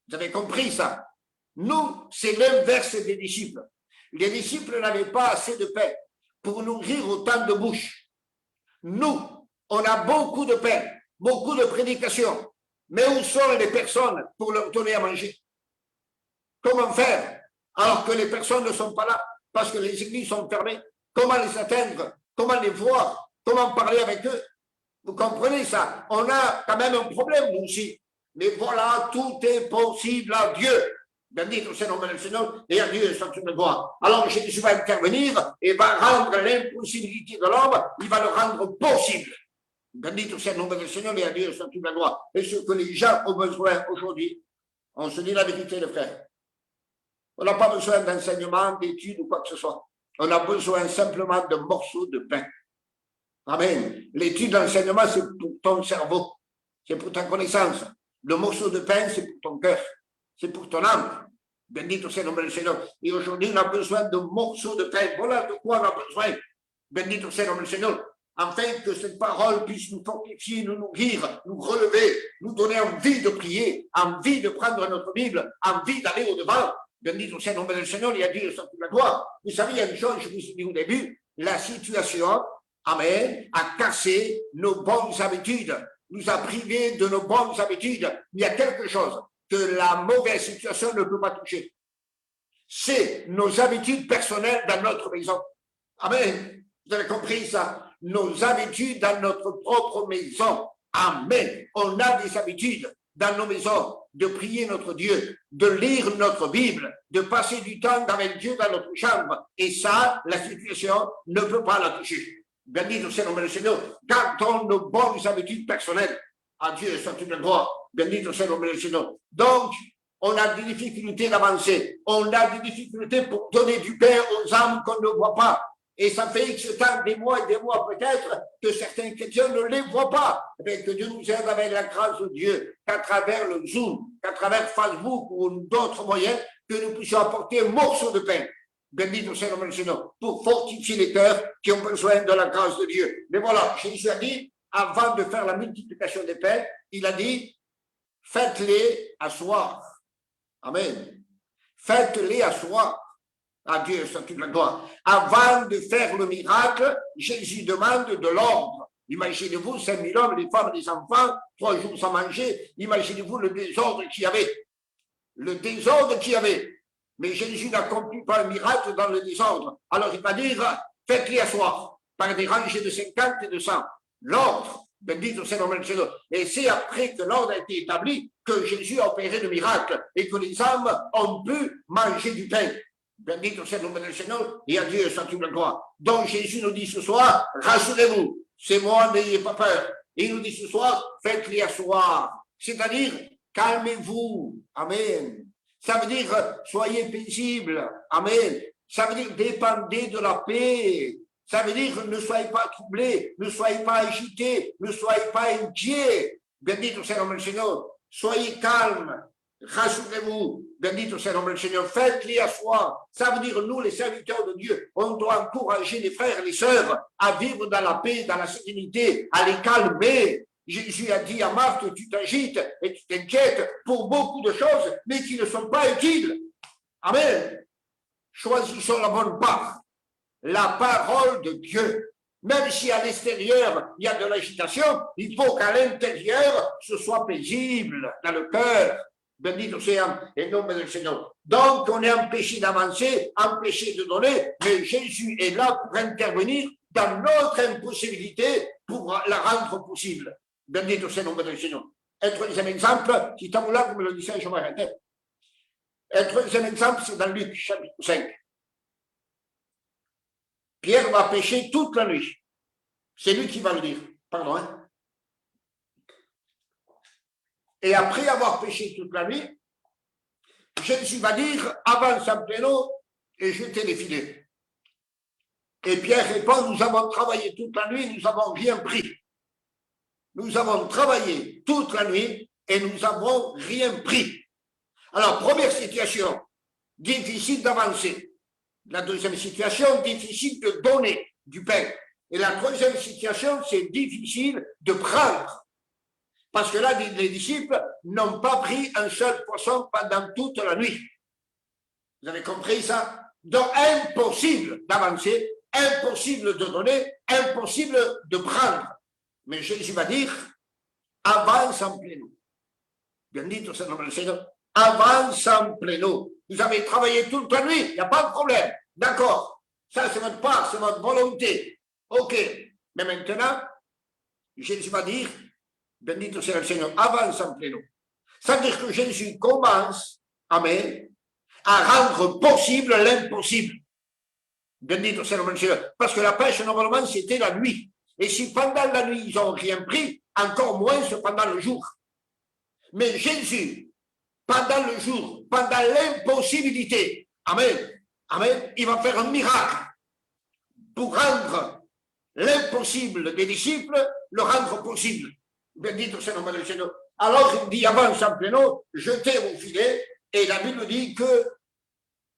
Vous avez compris ça? Nous, c'est l'inverse des disciples. Les disciples n'avaient pas assez de pain pour nourrir autant de bouches. Nous, on a beaucoup de pain, beaucoup de prédications, mais où sont les personnes pour leur donner à manger? Comment faire alors que les personnes ne sont pas là parce que les églises sont fermées? Comment les atteindre? Comment les voir? Comment parler avec eux? Vous comprenez ça? On a quand même un problème, nous aussi. Mais voilà, tout est possible à Dieu. Bendito sea le nom du Seigneur et à Dieu soit toute gloire. Alors Jésus va intervenir et va rendre l'impossibilité de l'homme, il va le rendre possible. Bendito sea le nom du Seigneur et à Dieu soit toute la gloire. Et ce que les gens ont besoin aujourd'hui, on se dit la vérité, les frères. On n'a pas besoin d'enseignement, d'études ou quoi que ce soit. On a besoin simplement de morceaux de pain. Amen. L'étude d'enseignement, c'est pour ton cerveau. C'est pour ta connaissance. Le morceau de pain, c'est pour ton cœur. C'est pour ton âme. Bendito sea le nom du Seigneur. Et aujourd'hui, on a besoin de morceaux de pain. Voilà de quoi on a besoin. Bendito sea le nom du Seigneur. Afin que cette parole puisse nous fortifier, nous nourrir, nous relever, nous donner envie de prier, envie de prendre notre Bible, envie d'aller au-devant. Bendito sea le nom du Seigneur, il y a Dieu sur toute la gloire. Vous savez, il y a une chose, je vous ai dit au début, la situation, amen, a cassé nos bonnes habitudes, nous a privés de nos bonnes habitudes. Il y a quelque chose que la mauvaise situation ne peut pas toucher. C'est nos habitudes personnelles dans notre maison. Amen. Vous avez compris ça? Nos habitudes dans notre propre maison. Amen. On a des habitudes dans nos maisons de prier notre Dieu, de lire notre Bible, de passer du temps avec Dieu dans notre chambre. Et ça, la situation ne peut pas la toucher. Bendito sea le nom du Seigneur. Gardons nos bonnes habitudes personnelles. À Dieu soit toute la gloire. Bendito sea le nom du Seigneur. Donc, on a des difficultés d'avancer. On a des difficultés pour donner du pain aux âmes qu'on ne voit pas. Et ça fait X temps, des mois et des mois peut-être, que certains chrétiens ne les voient pas. Mais que Dieu nous aide avec la grâce de Dieu, qu'à travers le Zoom, qu'à travers Facebook ou d'autres moyens, que nous puissions apporter un morceau de pain. Bendito sea le nom du Seigneur, pour fortifier les cœurs qui ont besoin de la grâce de Dieu. Mais voilà, Jésus a dit, avant de faire la multiplication des pains, il a dit, faites-les asseoir. Amen. Faites-les asseoir. À Dieu soit toute la gloire. Avant de faire le miracle, Jésus demande de l'ordre. Imaginez-vous 5000 hommes, les femmes, les enfants, 3 jours sans manger. Imaginez-vous le désordre qu'il y avait. Le désordre qu'il y avait. Mais Jésus n'accomplit pas un miracle dans le désordre. Alors il va dire, faites-les asseoir par des rangées de 50 et de 100. L'ordre, bendito sea le nom du Seigneur. Et c'est après que l'ordre a été établi que Jésus a opéré le miracle et que les âmes ont pu manger du pain. Bendito sea le nom du Seigneur et à Dieu soit toute la gloire. Donc Jésus nous dit ce soir, rassurez-vous, c'est moi, n'ayez pas peur. Et il nous dit ce soir, faites-les asseoir. C'est-à-dire, calmez-vous. Amen. Ça veut dire, soyez paisibles. Amen. Ça veut dire, dépendez de la paix. Ça veut dire, ne soyez pas troublés, ne soyez pas agités, ne soyez pas inquiets. Bendito sea le nom du Seigneur. Soyez calmes. Rassurez-vous, bendito sea le nom du Seigneur, faites-les asseoir. Ça veut dire, nous, les serviteurs de Dieu, on doit encourager les frères et les sœurs à vivre dans la paix, dans la sérénité, à les calmer. Jésus a dit à Marthe, tu t'agites et tu t'inquiètes pour beaucoup de choses, mais qui ne sont pas utiles. Amen. Choisissons la bonne part, la parole de Dieu. Même si à l'extérieur, il y a de l'agitation, il faut qu'à l'intérieur, ce soit paisible dans le cœur. Bendito sea le nom du Seigneur. Donc, on est empêché d'avancer, empêché de donner, mais Jésus est là pour intervenir dans notre impossibilité pour la rendre possible. Bendito sea le nom du Seigneur. Un troisième exemple, si tant là, vous me le disiez, je m'arrête. Un troisième exemple, c'est dans Luc, chapitre 5. Pierre va pêcher toute la nuit. C'est lui qui va le dire. Pardon, hein? Et après avoir pêché toute la nuit, Jésus va dire, avance en plein eau et jetez les filets. Et Pierre répond, nous avons travaillé toute la nuit, nous n'avons rien pris. Nous avons travaillé toute la nuit et nous n'avons rien pris. Alors, première situation, difficile d'avancer. La deuxième situation, difficile de donner du pain. Et la troisième situation, c'est difficile de prendre. Parce que là, les disciples n'ont pas pris un seul poisson pendant toute la nuit. Vous avez compris ça? Donc, impossible d'avancer, impossible de donner, impossible de prendre. Mais Jésus va dire, avance en pléno. Bien dit, au nom du Seigneur, avance en pléno. Vous avez travaillé toute la nuit, il n'y a pas de problème. D'accord, ça c'est votre part, c'est votre volonté. Ok, mais maintenant, Jésus va dire, bendito soit le Seigneur, avance en pléno. Ça veut dire que Jésus commence, amen, à rendre possible l'impossible. Bendito soit le Seigneur. Parce que la pêche, normalement, c'était la nuit. Et si pendant la nuit, ils n'ont rien pris, encore moins pendant le jour. Mais Jésus, pendant le jour, pendant l'impossibilité, amen, amen, il va faire un miracle pour rendre l'impossible des disciples, le rendre possible. Bendito soit le nom du Seigneur. Alors il dit, avance en pléno, jetez vos filets, et la Bible dit que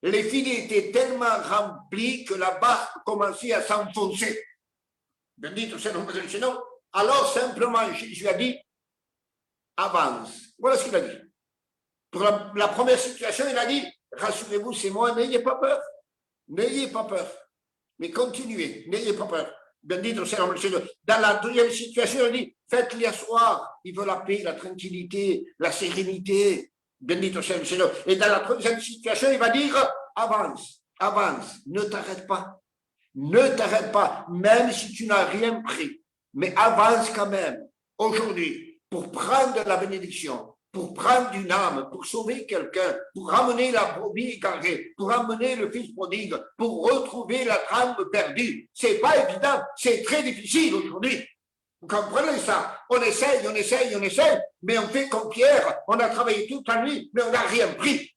les filets étaient tellement remplis que la barque commençait à s'enfoncer. Bendito soit le nom du Seigneur. Alors simplement, Jésus a dit, avance. Voilà ce qu'il a dit. Pour la première situation, il a dit, rassurez-vous, c'est moi, n'ayez pas peur. N'ayez pas peur. Mais continuez, n'ayez pas peur. Bendito soit le nom du Seigneur. Dans la deuxième situation, il dit, faites-les asseoir. Il veut la paix, la tranquillité, la sérénité. Bendito soit le Seigneur. Et dans la troisième situation, il va dire, avance, avance, ne t'arrête pas. Ne t'arrête pas, même si tu n'as rien pris. Mais avance quand même, aujourd'hui, pour prendre la bénédiction, pour prendre une âme, pour sauver quelqu'un, pour ramener la brebis égarée, pour ramener le fils prodigue, pour retrouver la trame perdue. C'est pas évident, c'est très difficile aujourd'hui. Vous comprenez ça? On essaye, mais on fait comme Pierre, on a travaillé toute la nuit, mais on n'a rien pris.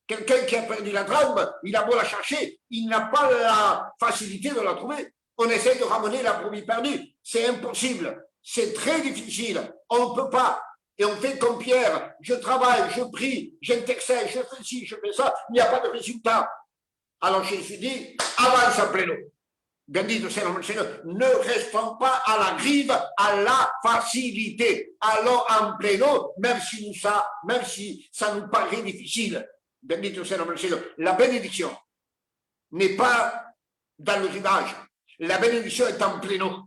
Quelqu'un qui a perdu la trame, il a beau la chercher, il n'a pas la facilité de la trouver. On essaie de ramener la brebis perdue. C'est impossible. C'est très difficile. On ne peut pas. Et on fait comme Pierre. Je travaille, je prie, j'intercède, je fais ci, je fais ça. Il n'y a pas de résultat. Alors Jésus dit, avance en pléno. Bendito soit le nom du Seigneur. Ne restons pas à la grive, à la facilité. Allons en pléno, même si ça nous paraît difficile. Bendito soit le nom du Seigneur. La bénédiction n'est pas dans le rivage. La bénédiction est en pléno.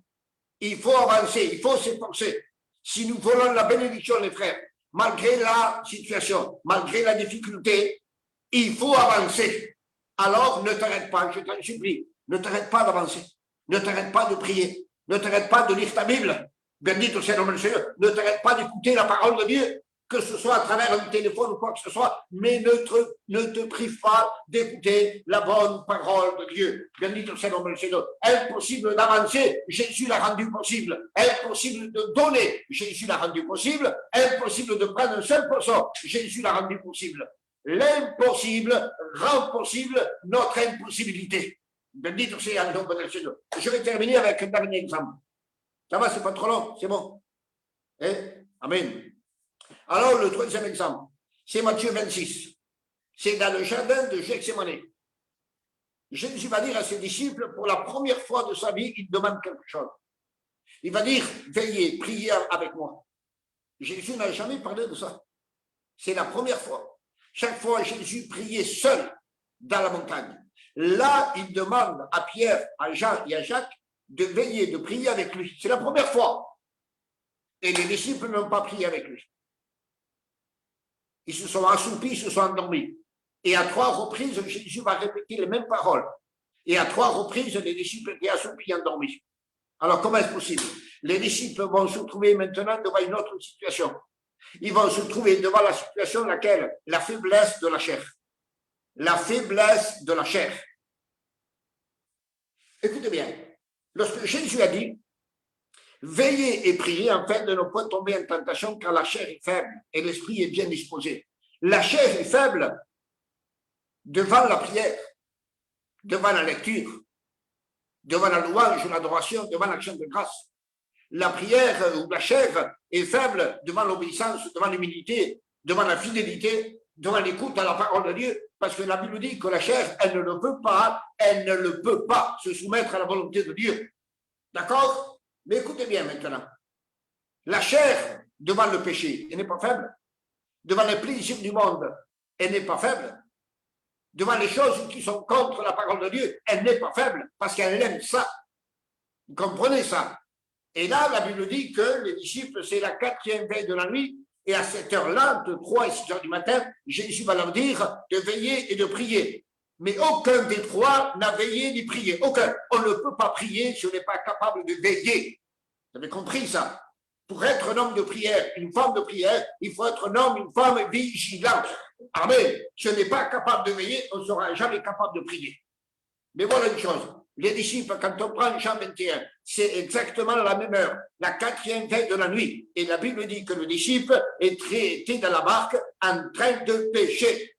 Il faut avancer, il faut s'efforcer. Si nous voulons la bénédiction, les frères, malgré la situation, malgré la difficulté, il faut avancer. Alors, ne t'arrête pas, je t'en supplie. Ne t'arrête pas d'avancer. Ne t'arrête pas de prier. Ne t'arrête pas de lire ta Bible. Bendito soit le nom du Seigneur. Ne t'arrête pas d'écouter la parole de Dieu, que ce soit à travers un téléphone ou quoi que ce soit, mais ne te prive pas d'écouter la bonne parole de Dieu. Bendito soit le nom du Seigneur. Impossible d'avancer, Jésus l'a rendu possible. Impossible de donner, Jésus l'a rendu possible. Impossible de prendre un seul poisson, Jésus l'a rendu possible. L'impossible rend possible notre impossibilité. Bendito soit le nom du Seigneur. Je vais terminer avec un dernier exemple. Ça va, c'est pas trop long, c'est bon. Amen. Alors, le troisième exemple, c'est Matthieu 26. C'est dans le jardin de Gethsémani. Jésus va dire à ses disciples, pour la première fois de sa vie, il demande quelque chose. Il va dire, veillez, priez avec moi. Jésus n'a jamais parlé de ça. C'est la première fois. Chaque fois, Jésus priait seul dans la montagne. Là, il demande à Pierre, à Jean et à Jacques de veiller, de prier avec lui. C'est la première fois. Et les disciples n'ont pas prié avec lui. Ils se sont assoupis, ils se sont endormis. Et à 3 reprises, Jésus va répéter les mêmes paroles. Et à 3 reprises, les disciples étaient assoupis et endormis. Alors, comment est-ce possible? Les disciples vont se trouver maintenant devant une autre situation. Ils vont se trouver devant la situation laquelle? La faiblesse de la chair. La faiblesse de la chair. Écoutez bien. Lorsque Jésus a dit, veillez et priez afin de ne pas tomber en tentation car la chair est faible et l'esprit est bien disposé. La chair est faible devant la prière, devant la lecture, devant la louange, l'adoration, devant l'action de grâce. La prière ou la chair est faible devant l'obéissance, devant l'humilité, devant la fidélité, devant l'écoute à la parole de Dieu, parce que la Bible dit que la chair, elle ne le peut pas se soumettre à la volonté de Dieu. D'accord? Mais écoutez bien maintenant. La chair, devant le péché, elle n'est pas faible. Devant les plaisirs du monde, elle n'est pas faible. devant les choses qui sont contre la parole de Dieu, elle n'est pas faible parce qu'elle aime ça. Vous comprenez ça? Et là, la Bible dit que les disciples, c'est la 4e veille de la nuit, et à cette heure-là, entre 3 et 6 heures du matin, Jésus va leur dire de veiller et de prier. Mais aucun des trois n'a veillé ni prié. Aucun. On ne peut pas prier si on n'est pas capable de veiller. Vous avez compris ça? Pour être un homme de prière, une femme de prière, il faut être un homme, une femme vigilante. Amen. Si on n'est pas capable de veiller, on ne sera jamais capable de prier. Mais voilà une chose. Les disciples, quand on prend Jean 21, c'est exactement la même heure, la 4e veille de la nuit. Et la Bible dit que le disciple était dans la barque en train de pêcher.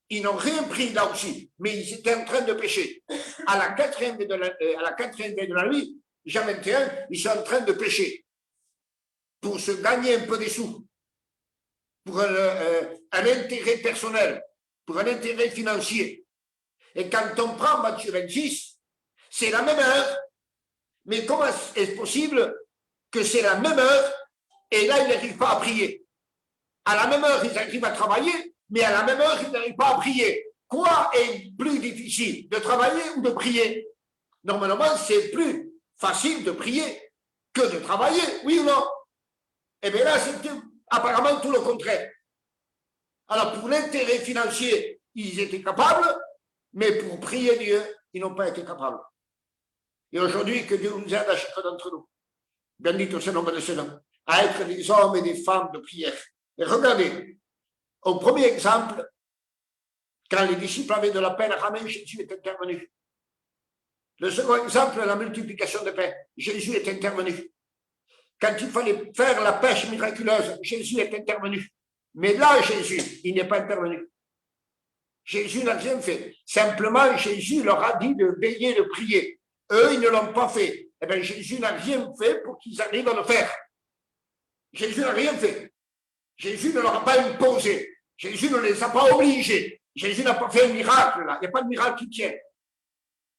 Ils n'ont rien pris là aussi, mais ils étaient en train de pêcher. À la 4e veille de la nuit, Jean 21, ils sont en train de pêcher pour se gagner un peu des sous, pour un intérêt personnel, pour un intérêt financier. Et quand on prend Matthieu 26, c'est la même heure, mais comment est-ce possible que c'est la même heure et là, ils n'arrivent pas à prier? À la même heure, ils arrivent à travailler, mais à la même heure, ils n'arrivent pas à prier. Quoi est plus difficile, de travailler ou de prier? Normalement, c'est plus facile de prier que de travailler, oui ou non? Eh bien là, c'est apparemment tout le contraire. Alors, pour l'intérêt financier, ils étaient capables, mais pour prier Dieu, ils n'ont pas été capables. Et aujourd'hui, que Dieu nous aide à chacun d'entre nous. Bendito soit le nom de ce nom. À être des hommes et des femmes de prière. Et regardez, au premier exemple, quand les disciples avaient de la peine à ramer, Jésus est intervenu. Le second exemple, la multiplication de pain, Jésus est intervenu. Quand il fallait faire la pêche miraculeuse, Jésus est intervenu. Mais là, Jésus, il n'est pas intervenu. Jésus n'a rien fait. Simplement, Jésus leur a dit de veiller, de prier. Eux, ils ne l'ont pas fait. Eh bien, Jésus n'a rien fait pour qu'ils arrivent à le faire. Jésus n'a rien fait. Jésus ne leur a pas imposé. Jésus ne les a pas obligés. Jésus n'a pas fait un miracle là. Il n'y a pas de miracle qui tient.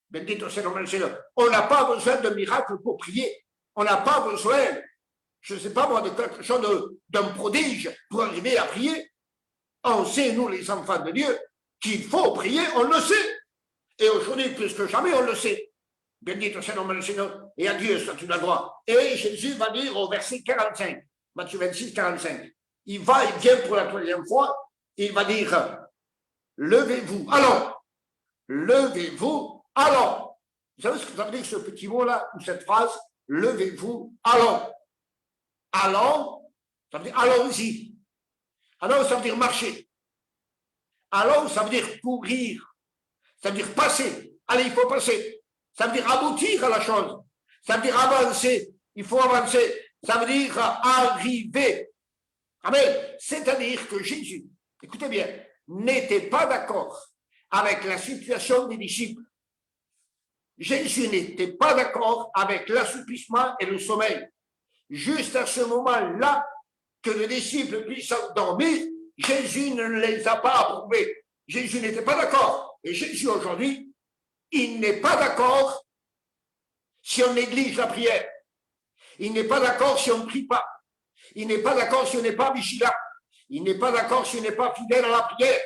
Bendito sea le nom du Seigneur. On n'a pas besoin de miracle pour prier. On n'a pas besoin, je ne sais pas moi, de quelque chose d'un prodige pour arriver à prier. On sait, nous les enfants de Dieu, qu'il faut prier, on le sait. Et aujourd'hui, plus que jamais, on le sait. Bendito sea le nom du Seigneur. Et à Dieu soit la gloire. Et Jésus va dire au verset 45, Matthieu 26, 45, il vient pour la 3e fois, il va dire, levez-vous, allons, levez-vous, allons. Vous savez ce que ça veut dire ce petit mot-là, ou cette phrase, levez-vous, allons. Allons, ça veut dire allons-y. Allons, ça veut dire marcher. Allons, ça veut dire courir. Ça veut dire passer. Allez, il faut passer. Ça veut dire aboutir à la chose. Ça veut dire avancer. Il faut avancer. Ça veut dire arriver. Amen. C'est-à-dire que Jésus, écoutez bien, n'était pas d'accord avec la situation des disciples. Jésus n'était pas d'accord avec l'assoupissement et le sommeil. Juste à ce moment-là, que les disciples puissent dormir, Jésus ne les a pas approuvés. Jésus n'était pas d'accord. Et Jésus aujourd'hui, il n'est pas d'accord si on néglige la prière. Il n'est pas d'accord si on ne prie pas. Il n'est pas d'accord si on n'est pas vigilant. Il n'est pas d'accord si on n'est pas fidèle à la prière.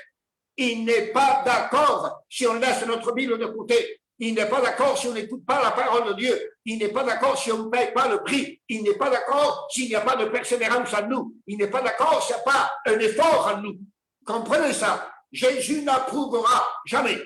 Il n'est pas d'accord si on laisse notre Bible de côté. Il n'est pas d'accord si on n'écoute pas la parole de Dieu. Il n'est pas d'accord si on ne paye pas le prix. Il n'est pas d'accord s'il n'y a pas de persévérance en nous. Il n'est pas d'accord s'il n'y a pas un effort en nous. Comprenez ça. Jésus n'approuvera jamais.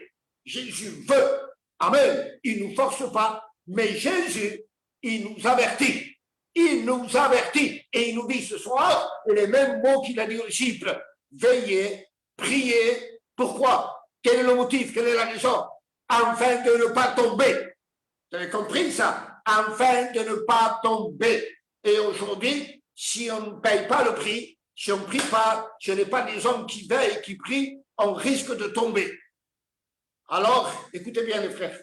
Jésus veut. Amen. Il ne nous force pas. Mais Jésus, il nous avertit. Il nous avertit. Et il nous dit ce soir les mêmes mots qu'il a dit aux disciples. Veillez, priez. Pourquoi? Quel est le motif? Quelle est la raison? Afin de ne pas tomber. Vous avez compris ça? Afin de ne pas tomber. Et aujourd'hui, si on ne paye pas le prix, si on ne prie pas, si on n'est pas des hommes qui veillent et qui prient, on risque de tomber. Alors, écoutez bien les frères,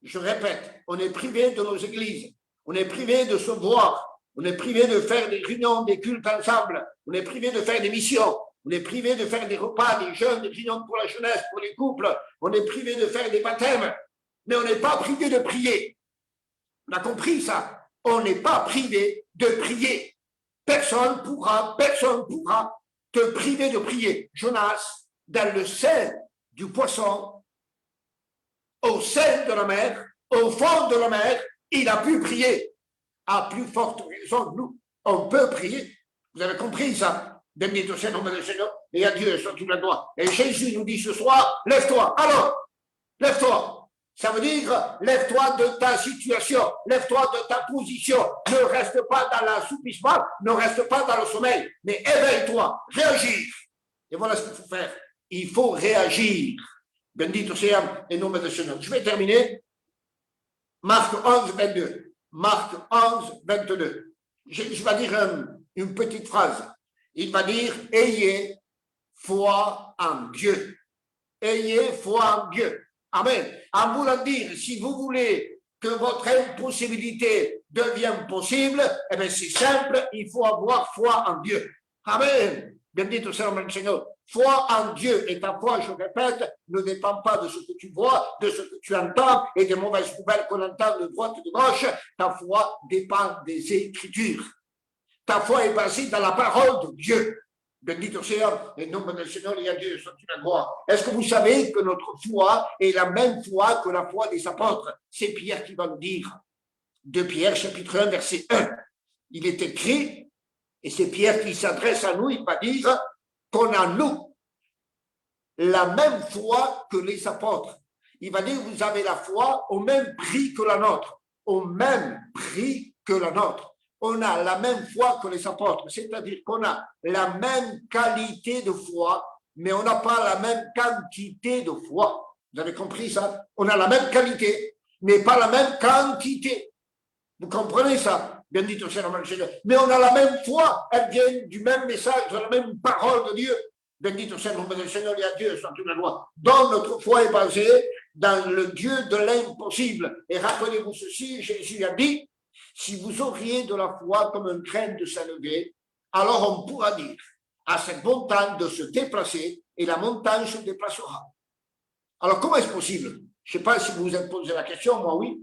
je répète, on est privé de nos églises, on est privé de se voir, on est privé de faire des réunions, des cultes ensemble, on est privé de faire des missions. On est privé de faire des repas, des jeûnes, des réunions pour la jeunesse, pour les couples. On est privé de faire des baptêmes. Mais on n'est pas privé de prier. On a compris ça. On n'est pas privé de prier. Personne pourra te priver de prier. Jonas, dans le sein du poisson, au sein de la mer, au fond de la mer, il a pu prier. À plus forte raison, nous, on peut prier. Vous avez compris ça? Béni soit le nom du Seigneur, et à Dieu soit toute la gloire. Et Jésus nous dit ce soir, lève-toi. Alors, lève-toi. Ça veut dire, lève-toi de ta situation, lève-toi de ta position. Ne reste pas dans l'assoupissement, ne reste pas dans le sommeil, mais éveille-toi, réagis. Et voilà ce qu'il faut faire. Il faut réagir. Béni soit le nom du Seigneur. Je vais terminer. Marc 11, 22. Marc 11, 22. Je vais dire une petite phrase. Il va dire, ayez foi en Dieu. Ayez foi en Dieu. Amen. En voulant dire, si vous voulez que votre impossibilité devienne possible, eh bien c'est simple, il faut avoir foi en Dieu. Amen. Bendito soit le Seigneur. Foi en Dieu, et ta foi, je répète, ne dépend pas de ce que tu vois, de ce que tu entends et des mauvaises nouvelles qu'on entend de droite et de gauche. Ta foi dépend des Écritures. Ta foi est basée dans la parole de Dieu. Bendito soit le nom du Seigneur et à Dieu soit la gloire. Est-ce que vous savez que notre foi est la même foi que la foi des apôtres? C'est Pierre qui va nous dire. De Pierre, chapitre 1, verset 1. Il est écrit, et c'est Pierre qui s'adresse à nous, il va dire qu'on a, nous, la même foi que les apôtres. Il va dire, vous avez la foi au même prix que la nôtre. Au même prix que la nôtre. On a la même foi que les apôtres, c'est-à-dire qu'on a la même qualité de foi, mais on n'a pas la même quantité de foi. Vous avez compris ça? On a la même qualité, mais pas la même quantité. Vous comprenez ça? Bien dit au Seigneur. Mais on a la même foi, elle vient du même message, de la même parole de Dieu. Bien dit au Seigneur et à Dieu soit toute la gloire. Donc notre foi est basée dans le Dieu de l'impossible. Et rappelez-vous ceci, Jésus a dit, si vous auriez de la foi comme un grain de sénévé, alors on pourra dire à cette montagne de se déplacer et la montagne se déplacera. Alors comment est-ce possible? Je ne sais pas si vous vous êtes posé la question, moi oui.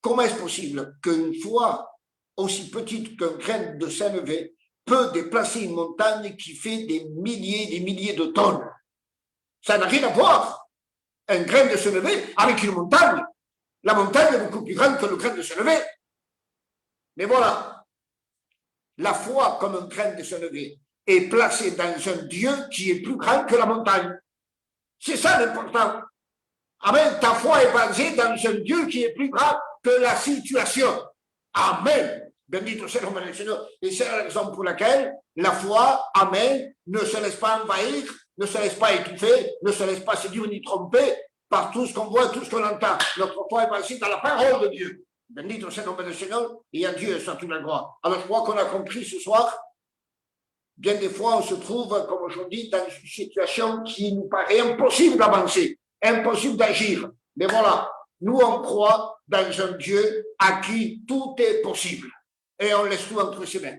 Comment est-ce possible qu'une foi aussi petite qu'un grain de sénévé peut déplacer une montagne qui fait des milliers de tonnes? Ça n'a rien à voir. Un grain de sénévé avec une montagne. La montagne est beaucoup plus grande que le grain de sénévé. Mais voilà, la foi comme un grain de sénévé est placée dans un Dieu qui est plus grand que la montagne. C'est ça l'important. Amen. Ta foi est basée dans un Dieu qui est plus grand que la situation. Amen. Bendito soit le nom du Seigneur. Et c'est la raison pour laquelle la foi, amen, ne se laisse pas envahir, ne se laisse pas étouffer, ne se laisse pas séduire ni tromper par tout ce qu'on voit, tout ce qu'on entend. Notre foi est basée dans la parole de Dieu. Bendito soit le nom du Seigneur et à Dieu soit toute la gloire. Alors je crois qu'on a compris ce soir, bien des fois on se trouve, comme aujourd'hui, dans une situation qui nous paraît impossible d'avancer, impossible d'agir. Mais voilà, nous on croit dans un Dieu à qui tout est possible. Et on laisse tout entre ses mains.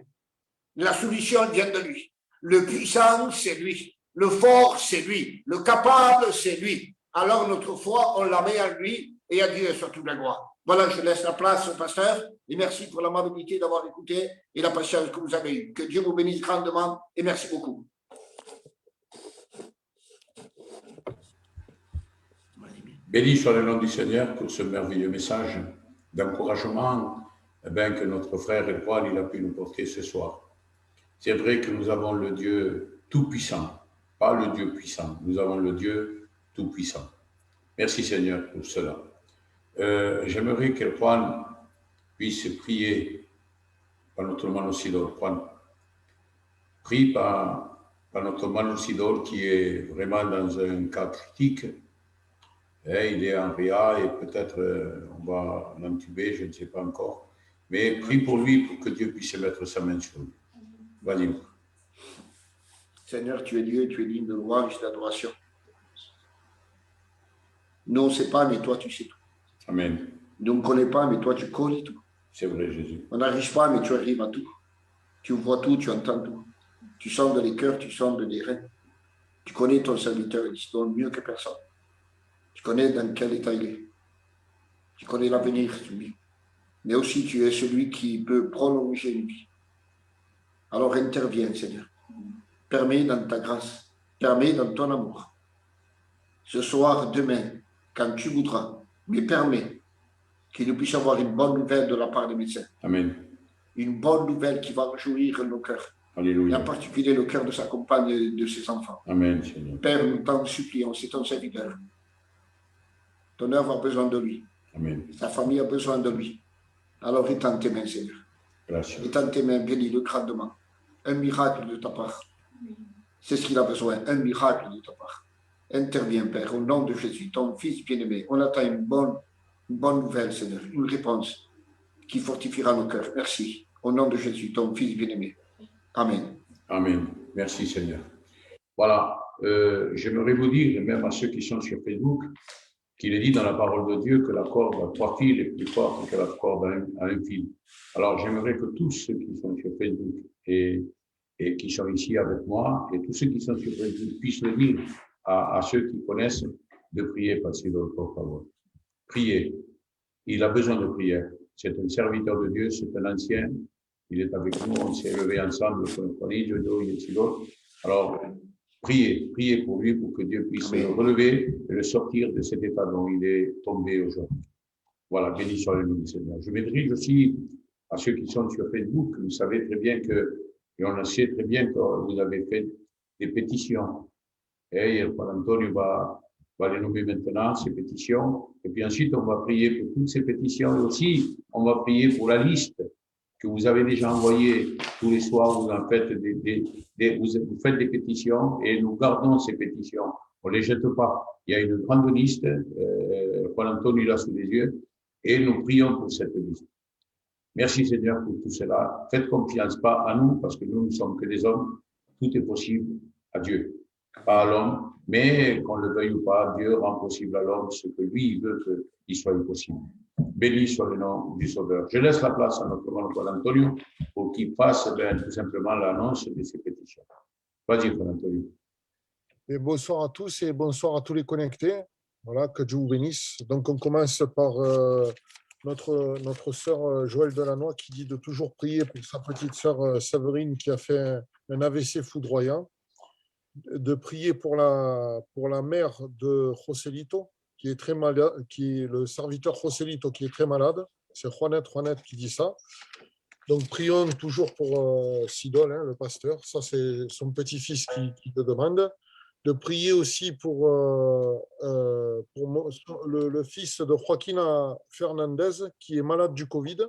La solution vient de lui. Le puissant, c'est lui. Le fort, c'est lui. Le capable, c'est lui. Alors notre foi, on la met à lui et à Dieu soit toute la gloire. Voilà, je laisse la place au pasteur et merci pour l'amabilité d'avoir écouté et la patience que vous avez eue. Que Dieu vous bénisse grandement et merci beaucoup. Béni soit le nom du Seigneur pour ce merveilleux message d'encouragement que notre frère Edouard il a pu nous porter ce soir. C'est vrai que nous avons le Dieu tout-puissant, pas le Dieu puissant, nous avons le Dieu tout-puissant. Merci Seigneur pour cela. J'aimerais que Juan puisse prier par notre monocidole. Juan, prie par notre monocidole qui est vraiment dans un cas critique. Et il est en réa et peut-être on va l'entuber, je ne sais pas encore. Mais prie pour lui pour que Dieu puisse mettre sa main sur lui. Vas-y. Seigneur, tu es Dieu, tu es digne de louange et d'adoration. Nous, on ne sait pas, mais toi, tu sais tout. Amen. Nous ne connaissons pas, mais toi, tu connais tout. C'est vrai, Jésus. On n'arrive pas, mais tu arrives à tout. Tu vois tout, tu entends tout. Tu sondes les cœurs, tu sondes les reins. Tu connais ton serviteur et tu donnes mieux que personne. Tu connais dans quel état il est. Tu connais l'avenir, lui. Mais aussi, tu es celui qui peut prolonger une vie. Alors interviens, Seigneur. Permets dans ta grâce, permets dans ton amour ce soir, demain, quand tu voudras, mais permets qu'il nous puisse avoir une bonne nouvelle de la part des médecins. Amen. Une bonne nouvelle qui va réjouir nos cœurs. Et en Alléluia. particulier le cœur de sa compagne et de ses enfants. Amen, Seigneur. Père, nous t'en supplions, c'est ton serviteur. Ton œuvre a besoin de lui. Amen. Sa famille a besoin de lui. Alors étends tes mains, Seigneur. Gracias. Étends tes mains, bénis-le grandement. Un miracle de ta part. C'est ce qu'il a besoin, un miracle de ta part. Interviens, Père, au nom de Jésus, ton Fils bien-aimé. On attend une bonne nouvelle, Seigneur, une réponse qui fortifiera nos cœurs. Merci. Au nom de Jésus, ton Fils bien-aimé. Amen. Amen. Merci, Seigneur. Voilà. J'aimerais vous dire, même à ceux qui sont sur Facebook, qu'il est dit dans la parole de Dieu que la corde à 3 fils est plus forte que la corde à un fil. Alors, j'aimerais que tous ceux qui sont sur Facebook et qui sont ici avec moi, et tous ceux qui sont sur Facebook puissent le dire à ceux qui connaissent de prier, Pastor, por favor. Priez. Il a besoin de prière. C'est un serviteur de Dieu, c'est un ancien. Il est avec nous, on s'est levé ensemble pour le Juanillo, et le Silot. Alors, priez pour lui, pour que Dieu puisse le relever et le sortir de cet état dont il est tombé aujourd'hui. Voilà, béni soit le nom du Seigneur. Je me dirige aussi à ceux qui sont sur Facebook. Vous savez très bien et on le sait très bien que vous avez fait des pétitions. Et le Père Antonio va les nommer maintenant, ces pétitions. Et puis ensuite, on va prier pour toutes ces pétitions. Et aussi, on va prier pour la liste que vous avez déjà envoyée tous les soirs. Vous en faites vous faites des pétitions et nous gardons ces pétitions. On les jette pas. Il y a une grande liste. Père Antonio l'a sous les yeux. Et nous prions pour cette liste. Merci Seigneur pour tout cela. Faites confiance pas à nous parce que nous ne sommes que des hommes. Tout est possible à Dieu, pas à l'homme. Mais qu'on le veuille ou pas, Dieu rend possible à l'homme ce que lui il veut qu'il soit possible. Béni soit le nom du Sauveur. Je laisse la place à notre Père Antonio pour qu'il fasse tout simplement l'annonce de ces pétitions. Vas-y, Père Antonio. Et bonsoir à tous et bonsoir à tous les connectés. Voilà, que Dieu vous bénisse. Donc, on commence par notre sœur Joëlle Delannoy qui dit de toujours prier pour sa petite sœur Séverine qui a fait un AVC foudroyant, de prier pour la mère de Joselito qui est très malade, qui est le serviteur Joselito qui est très malade. C'est Juanette qui dit ça. Donc, prions toujours pour Sidol, le pasteur. Ça, c'est son petit-fils qui le demande. De prier aussi pour le fils de Joaquina Fernandez qui est malade du Covid.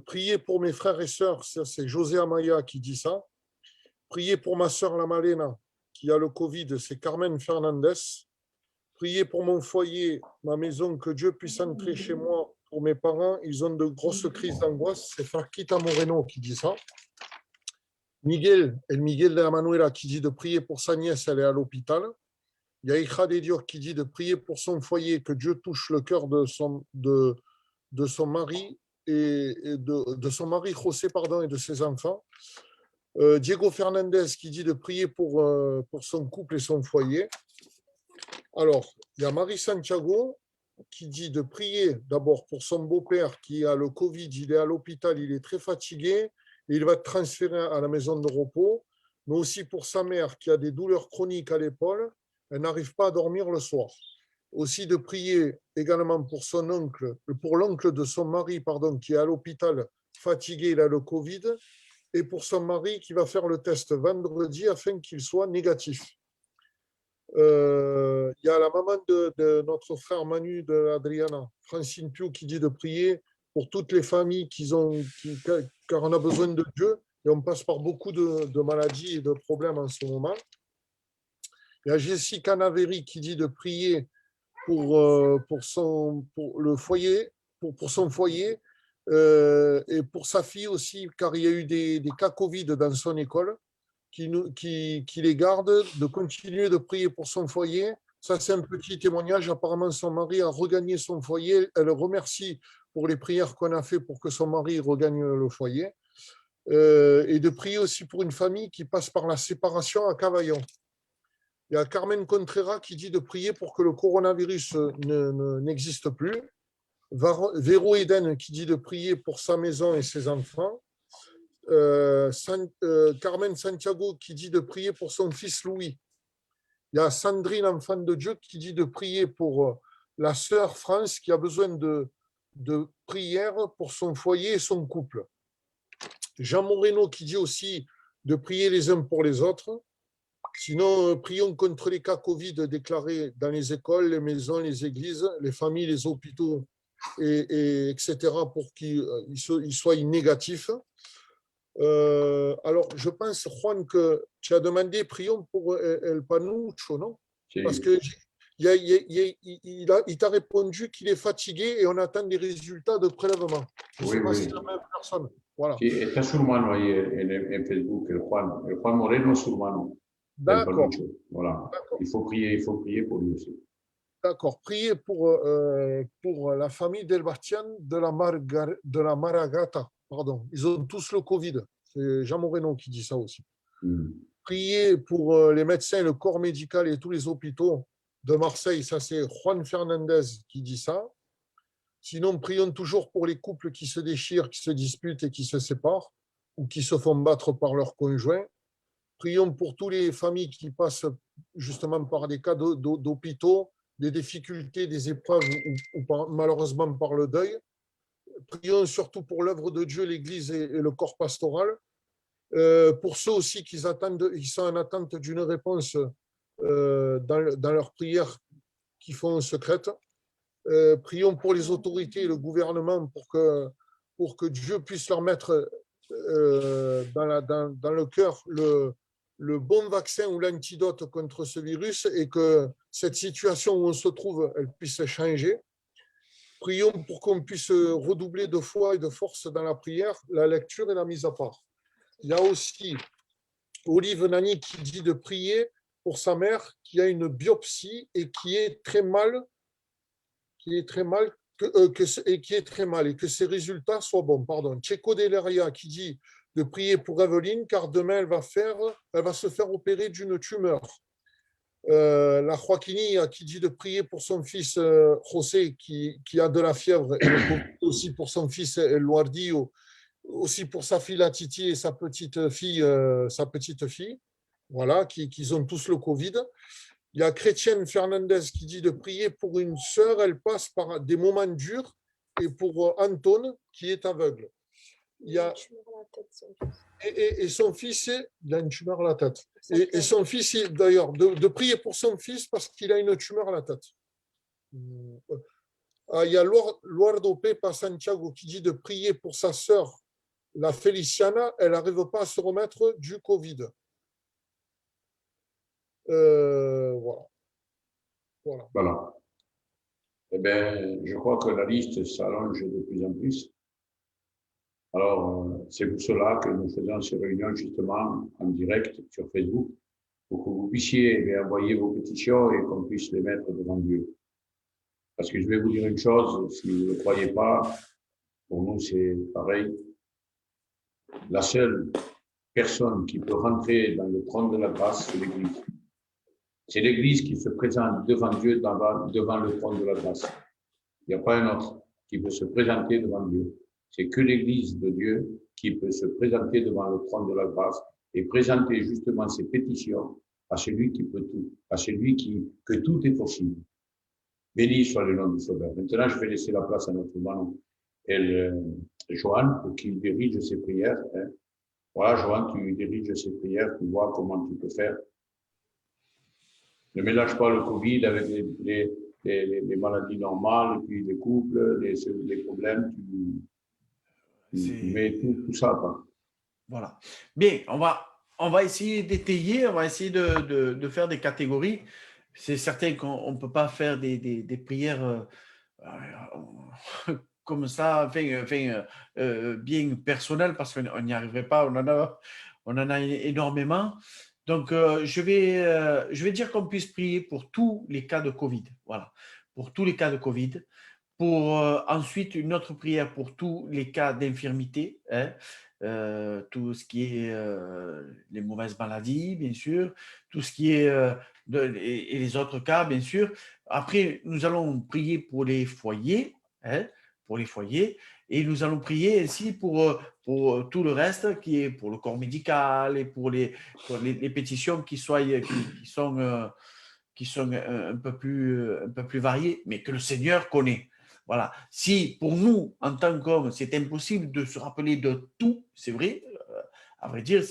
Prier pour mes frères et sœurs, c'est José Amaya qui dit ça. Prier pour ma sœur La Malena qui a le Covid, c'est Carmen Fernandez. Prier pour mon foyer, ma maison, que Dieu puisse entrer chez moi. Pour mes parents, ils ont de grosses crises d'angoisse, c'est Farquita Moreno qui dit ça. Miguel de la Manuela qui dit de prier pour sa nièce, elle est à l'hôpital. Il y a Hija de Dios qui dit de prier pour son foyer, que Dieu touche le cœur de son mari et de son mari José et de ses enfants. Diego Fernandez qui dit de prier pour son couple et son foyer. Alors, il y a Marie Santiago qui dit de prier d'abord pour son beau-père qui a le Covid, il est à l'hôpital, il est très fatigué. Il va être transféré à la maison de repos, mais aussi pour sa mère qui a des douleurs chroniques à l'épaule, elle n'arrive pas à dormir le soir. Aussi de prier également pour son oncle, pour l'oncle de son mari, qui est à l'hôpital, fatigué, il a le Covid, et pour son mari qui va faire le test vendredi afin qu'il soit négatif. Il y a la maman de notre frère Manu, de Adriana, Francine Piu, qui dit de prier pour toutes les familles car on a besoin de Dieu et on passe par beaucoup de maladies et de problèmes en ce moment. Il y a Jessica Naveri qui dit de prier pour son foyer et pour sa fille aussi, car il y a eu des cas Covid dans son école, qui les garde, de continuer de prier pour son foyer. Ça, c'est un petit témoignage. Apparemment, son mari a regagné son foyer. Elle remercie pour les prières qu'on a fait pour que son mari regagne le foyer. Et de prier aussi pour une famille qui passe par la séparation à Cavaillon. Il y a Carmen Contreras qui dit de prier pour que le coronavirus n'existe plus. Véro Eden qui dit de prier pour sa maison et ses enfants. Carmen Santiago qui dit de prier pour son fils Louis. Il y a Sandrine, enfant de Dieu, qui dit de prier pour la sœur France qui a besoin de prière pour son foyer et son couple. Jean Moreno qui dit aussi de prier les uns pour les autres. Sinon, prions contre les cas Covid déclarés dans les écoles, les maisons, les églises, les familles, les hôpitaux, etc., pour qu'ils soient négatifs. Alors, je pense, Juan, que tu as demandé, prions pour El Panucho, non? Sí. Parce que il t'a répondu qu'il est fatigué et on attend des résultats de prélèvement. Je ne sais pas si c'est la même personne. Voilà. Sí, está su hermano ahí en Facebook, el Juan Moreno, su hermano. D'accord. Voilà. Il faut prier pour lui aussi. D'accord. Priez pour la famille d'El Bastian de la Maragata. Pardon. Ils ont tous le Covid. C'est Jean Moreno qui dit ça aussi. Priez pour les médecins, le corps médical et tous les hôpitaux de Marseille. Ça, c'est Juan Fernandez qui dit ça. Sinon, prions toujours pour les couples qui se déchirent, qui se disputent et qui se séparent ou qui se font battre par leurs conjoints. Prions pour toutes les familles qui passent justement par des cas d'hôpitaux, des difficultés, des épreuves ou malheureusement par le deuil. Prions surtout pour l'œuvre de Dieu, l'Église et le corps pastoral. Pour ceux aussi qui sont en attente d'une réponse dans leurs prières qui font secrètes. Prions pour les autorités et le gouvernement pour que Dieu puisse leur mettre dans le cœur le bon vaccin ou l'antidote contre ce virus et que cette situation où on se trouve, elle puisse changer. Prions pour qu'on puisse redoubler de foi et de force dans la prière, la lecture et la mise à part. Il y a aussi Olive Nani qui dit de prier pour sa mère qui a une biopsie et qui est très mal et que ses résultats soient bons. Pardon. Checo Deleria qui dit de prier pour Evelyne car demain elle va se faire opérer d'une tumeur. La Joaquinilla qui dit de prier pour son fils José qui a de la fièvre et aussi pour son fils El Luardillo, aussi pour sa fille la Titi et sa petite fille. Voilà, qui ont tous le Covid. Il y a Chrétienne Fernandez qui dit de prier pour une sœur, elle passe par des moments durs, et pour Anton qui est aveugle. Il y a et son fils, il a une tumeur à la tête. Et son fils, d'ailleurs, de prier pour son fils parce qu'il a une tumeur à la tête. Il y a Luardo Pepa Santiago qui dit de prier pour sa sœur, la Feliciana, elle n'arrive pas à se remettre du Covid. Voilà. Eh bien, je crois que la liste s'allonge de plus en plus. Alors, c'est pour cela que nous faisons ces réunions justement en direct sur Facebook, pour que vous puissiez envoyer vos pétitions et qu'on puisse les mettre devant Dieu. Parce que je vais vous dire une chose, si vous ne le croyez pas, pour nous c'est pareil. La seule personne qui peut rentrer dans le trône de la grâce, c'est l'Église. C'est l'Église qui se présente devant Dieu, devant le trône de la grâce. Il n'y a pas un autre qui peut se présenter devant Dieu. C'est que l'Église de Dieu qui peut se présenter devant le trône de la grâce et présenter justement ses pétitions à celui qui peut tout, à celui que tout est possible. Béni soit le nom du Sauveur. Maintenant, je vais laisser la place à notre hermano Johan pour qu'il dirige ses prières. Voilà, Johan, tu diriges ses prières, tu vois comment tu peux faire. Ne mélange pas le Covid avec les maladies normales, et puis les couples, les problèmes, tu mets tout ça. Quoi. Voilà. Bien, on va essayer d'étayer, on va essayer de faire des catégories. C'est certain qu'on ne peut pas faire des prières comme ça, bien personnelles, parce qu'on n'y arriverait pas, on en a énormément. Donc, je vais dire qu'on puisse prier pour tous les cas de Covid. Voilà, pour tous les cas de Covid. Pour ensuite, une autre prière pour tous les cas d'infirmité, tout ce qui est les mauvaises maladies, bien sûr, tout ce qui est et les autres cas, bien sûr. Après, nous allons prier pour les foyers, et nous allons prier ainsi pour tout le reste qui est pour le corps médical et pour les pétitions qui sont qui sont un peu plus variés, mais que le Seigneur connaît. Voilà. Si pour nous, en tant qu'hommes, c'est impossible de se rappeler de tout, c'est vrai, à vrai dire,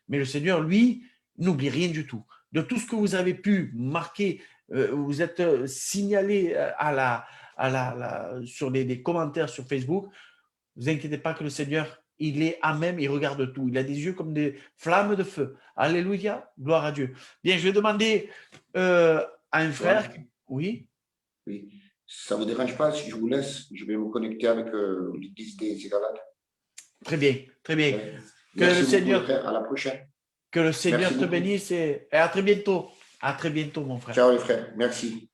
mais le Seigneur, lui, n'oublie rien du tout. De tout ce que vous avez pu marquer, vous êtes signalé sur les commentaires sur Facebook, vous inquiétez pas que le Seigneur, il est à même, il regarde tout. Il a des yeux comme des flammes de feu. Alléluia, gloire à Dieu. Bien, je vais demander à un frère. Oui. Oui. Ça ne vous dérange pas si je vous laisse? Je vais me connecter avec l'église des Égalades. Très bien, très bien. Merci le Seigneur, frère. À la prochaine. Que le Seigneur Merci te bénisse et à très bientôt. À très bientôt, mon frère. Ciao les frères. Merci.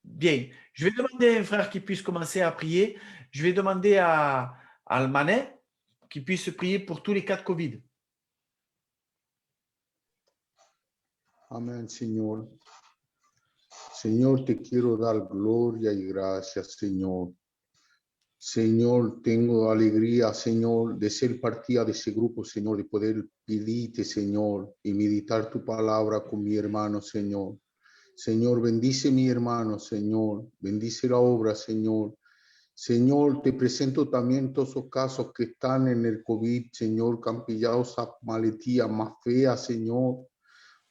Bien. Je vais demander à un frère qui puisse commencer à prier. Je vais demander à Almanet qui puisse prier pour tous les cas de Covid. Amén, Señor. Señor, te quiero dar gloria y gracias, Señor. Señor, tengo alegría, Señor, de ser partida de ese grupo, Señor, de poder pedirte, Señor, y meditar tu palabra con mi hermano, Señor. Señor, bendice mi hermano, Señor. Bendice la obra, Señor. Señor, te presento también todos esos casos que están en el COVID, Señor, que han pillado esa maletía más fea, Señor.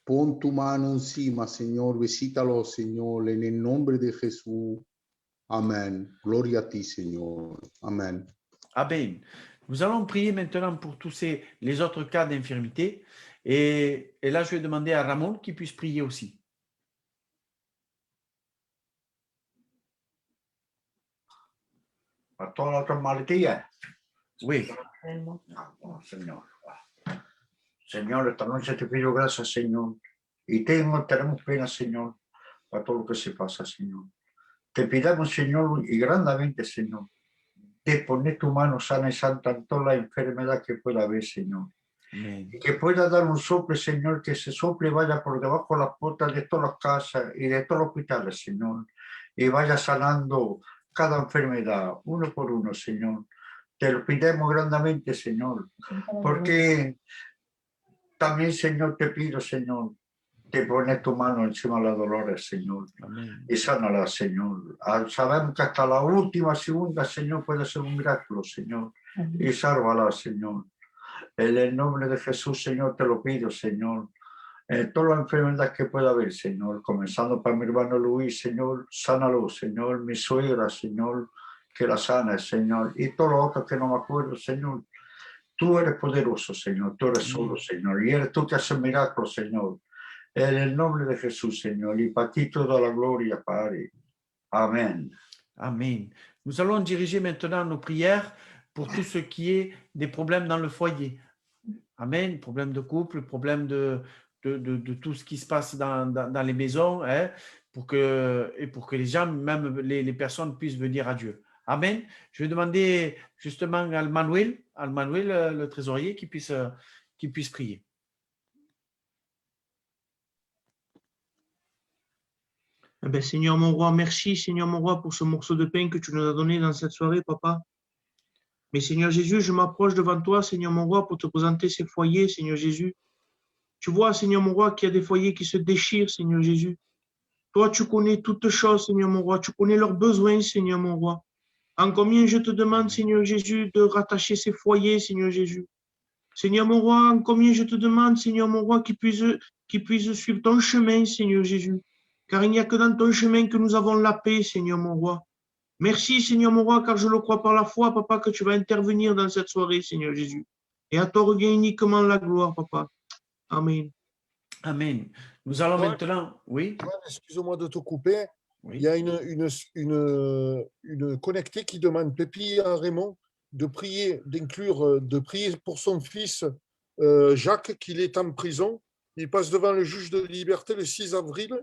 Pon tu mano encima, Señor. Visítalo, Señor, en el nombre de Jesús. Amen. Gloria a ti, Señor. Amen. Amen. Nous allons prier maintenant pour tous les autres cas d'infirmité. Et là, je vais demander à Ramon qu'il puisse prier aussi. ¿A todas las otras maletillas? Oui. Oh, Señor. Señor, esta noche te pido gracias, Señor. Y tenemos pena, Señor, para todo lo que se pasa, Señor. Te pidamos, Señor, y grandemente, Señor, de poner tu mano sana y santa en toda la enfermedad que pueda haber, Señor. Amen. Y que pueda dar un sople, Señor, que ese sople vaya por debajo de las puertas de todas las casas y de todos los hospitales, Señor. Y vaya sanando cada enfermedad, uno por uno, Señor. Te lo pidemos grandemente, Señor. Porque también, Señor, te pido, Señor, de poner tu mano encima de la Dolores, Señor. Amen. Y sánala, Señor. Sabemos que hasta la última segunda, Señor, puede ser un milagro, Señor. Y sálvala, Señor. En el nombre de Jesús, Señor, te lo pido, Señor. Todas las enfermedades que pueda haber, Señor. Comenzando para mi hermano Luis, Señor. Sánalo, Señor. Mi suegra, Señor. Que la sana, Señor. Y todos los otros que no me acuerdo, Señor. Tú eres poderoso, Señor. Tú eres solo, Señor. Y eres tú que haces milagros, Señor. En el nombre de Jesús, Señor. Y para ti toda la gloria, Padre. Amen. Amen. Nous allons diriger maintenant nos prières pour tout ce qui est des problèmes dans le foyer. Amen. Problèmes de couple, problèmes de tout ce qui se passe dans les maisons, hein, pour que les gens, même les personnes, puissent venir à Dieu. Amen. Je vais demander justement à Manuel, le trésorier, qui puisse prier. Eh bien, Seigneur mon roi, merci Seigneur mon roi pour ce morceau de pain que tu nous as donné dans cette soirée, papa. Mais Seigneur Jésus, je m'approche devant toi, Seigneur mon roi, pour te présenter ces foyers, Seigneur Jésus. Tu vois, Seigneur mon roi, qu'il y a des foyers qui se déchirent, Seigneur Jésus. Toi, tu connais toutes choses, Seigneur mon roi. Tu connais leurs besoins, Seigneur mon roi. En combien je te demande, Seigneur Jésus, de rattacher ces foyers, Seigneur Jésus. Seigneur mon roi, en combien je te demande, Seigneur mon roi, qu'ils puissent suivre ton chemin, Seigneur Jésus. Car il n'y a que dans ton chemin que nous avons la paix, Seigneur mon roi. Merci, Seigneur mon roi, car je le crois par la foi, papa, que tu vas intervenir dans cette soirée, Seigneur Jésus. Et à toi revient uniquement la gloire, papa. Amen. Amen. Nous allons maintenant... Oui. Excuse-moi de te couper. Oui. Il y a une connectée qui demande, Pépi à Raymond, de prier pour son fils Jacques, qu'il est en prison. Il passe devant le juge de liberté le 6 avril.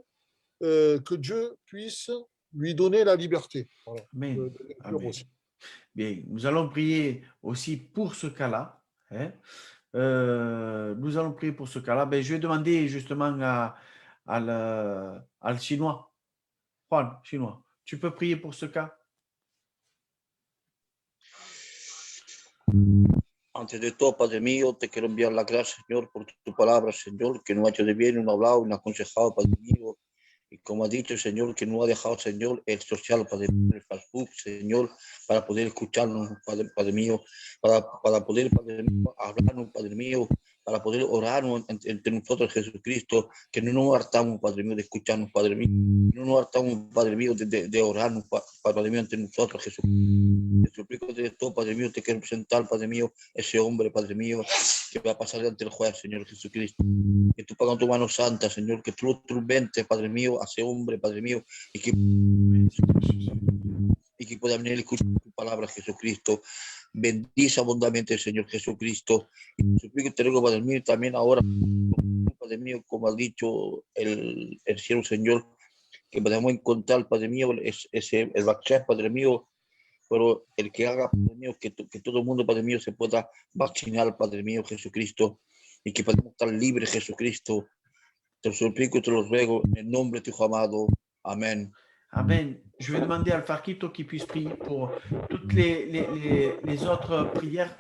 Que Dieu puisse lui donner la liberté. Voilà. Amen. Amen. Bien, nous allons prier aussi pour ce cas-là. Hein. Nous allons prier pour ce cas-là. Ben, je vais demander justement à le Chinois. Juan, Chinois, tu peux prier pour ce cas? Antes de todo, Padre mío, te quiero enviar la gracia, Señor, por tu palabra, Señor, que nos ha hecho de bien, nos ha hablado, nos ha aconsejado, Padre mío. Y como ha dicho el Señor, que nos ha dejado, Señor, el social, Padre mío, el Facebook, Señor, para poder escucharnos, Padre mío, para poder, Padre mío, hablarnos, Padre mío, para poder orarnos entre nosotros, Jesucristo, que no nos hartamos, Padre mío, de escucharnos, Padre mío, no nos hartamos, Padre mío, de orarnos, Padre mío, entre nosotros, Jesús. Te suplico de todo, Padre mío, te quiero presentar, Padre mío, ese hombre, Padre mío, que va a pasar ante el juez, Señor Jesucristo. Que tú pongas tu mano santa, Señor, que tú lo turbentes, Padre mío, a ese hombre, Padre mío, y que pueda venir a escuchar tu palabra, Jesucristo. Bendice abundantemente, Señor Jesucristo. Y te suplico, te ruego, Padre mío, también ahora, Padre mío, como ha dicho el cielo, Señor, que podamos encontrar, Padre mío, el vaccin, Padre mío, pero el que haga, Padre mío, que todo el mundo, Padre mío, se pueda vaccinar, Padre mío, Jesucristo, y que podamos estar libres, Jesucristo. Te lo suplico y te lo ruego en el nombre de tu Hijo amado. Amén. Amen. Je vais demander à Alfarquito qu'il puisse prier pour toutes les autres prières.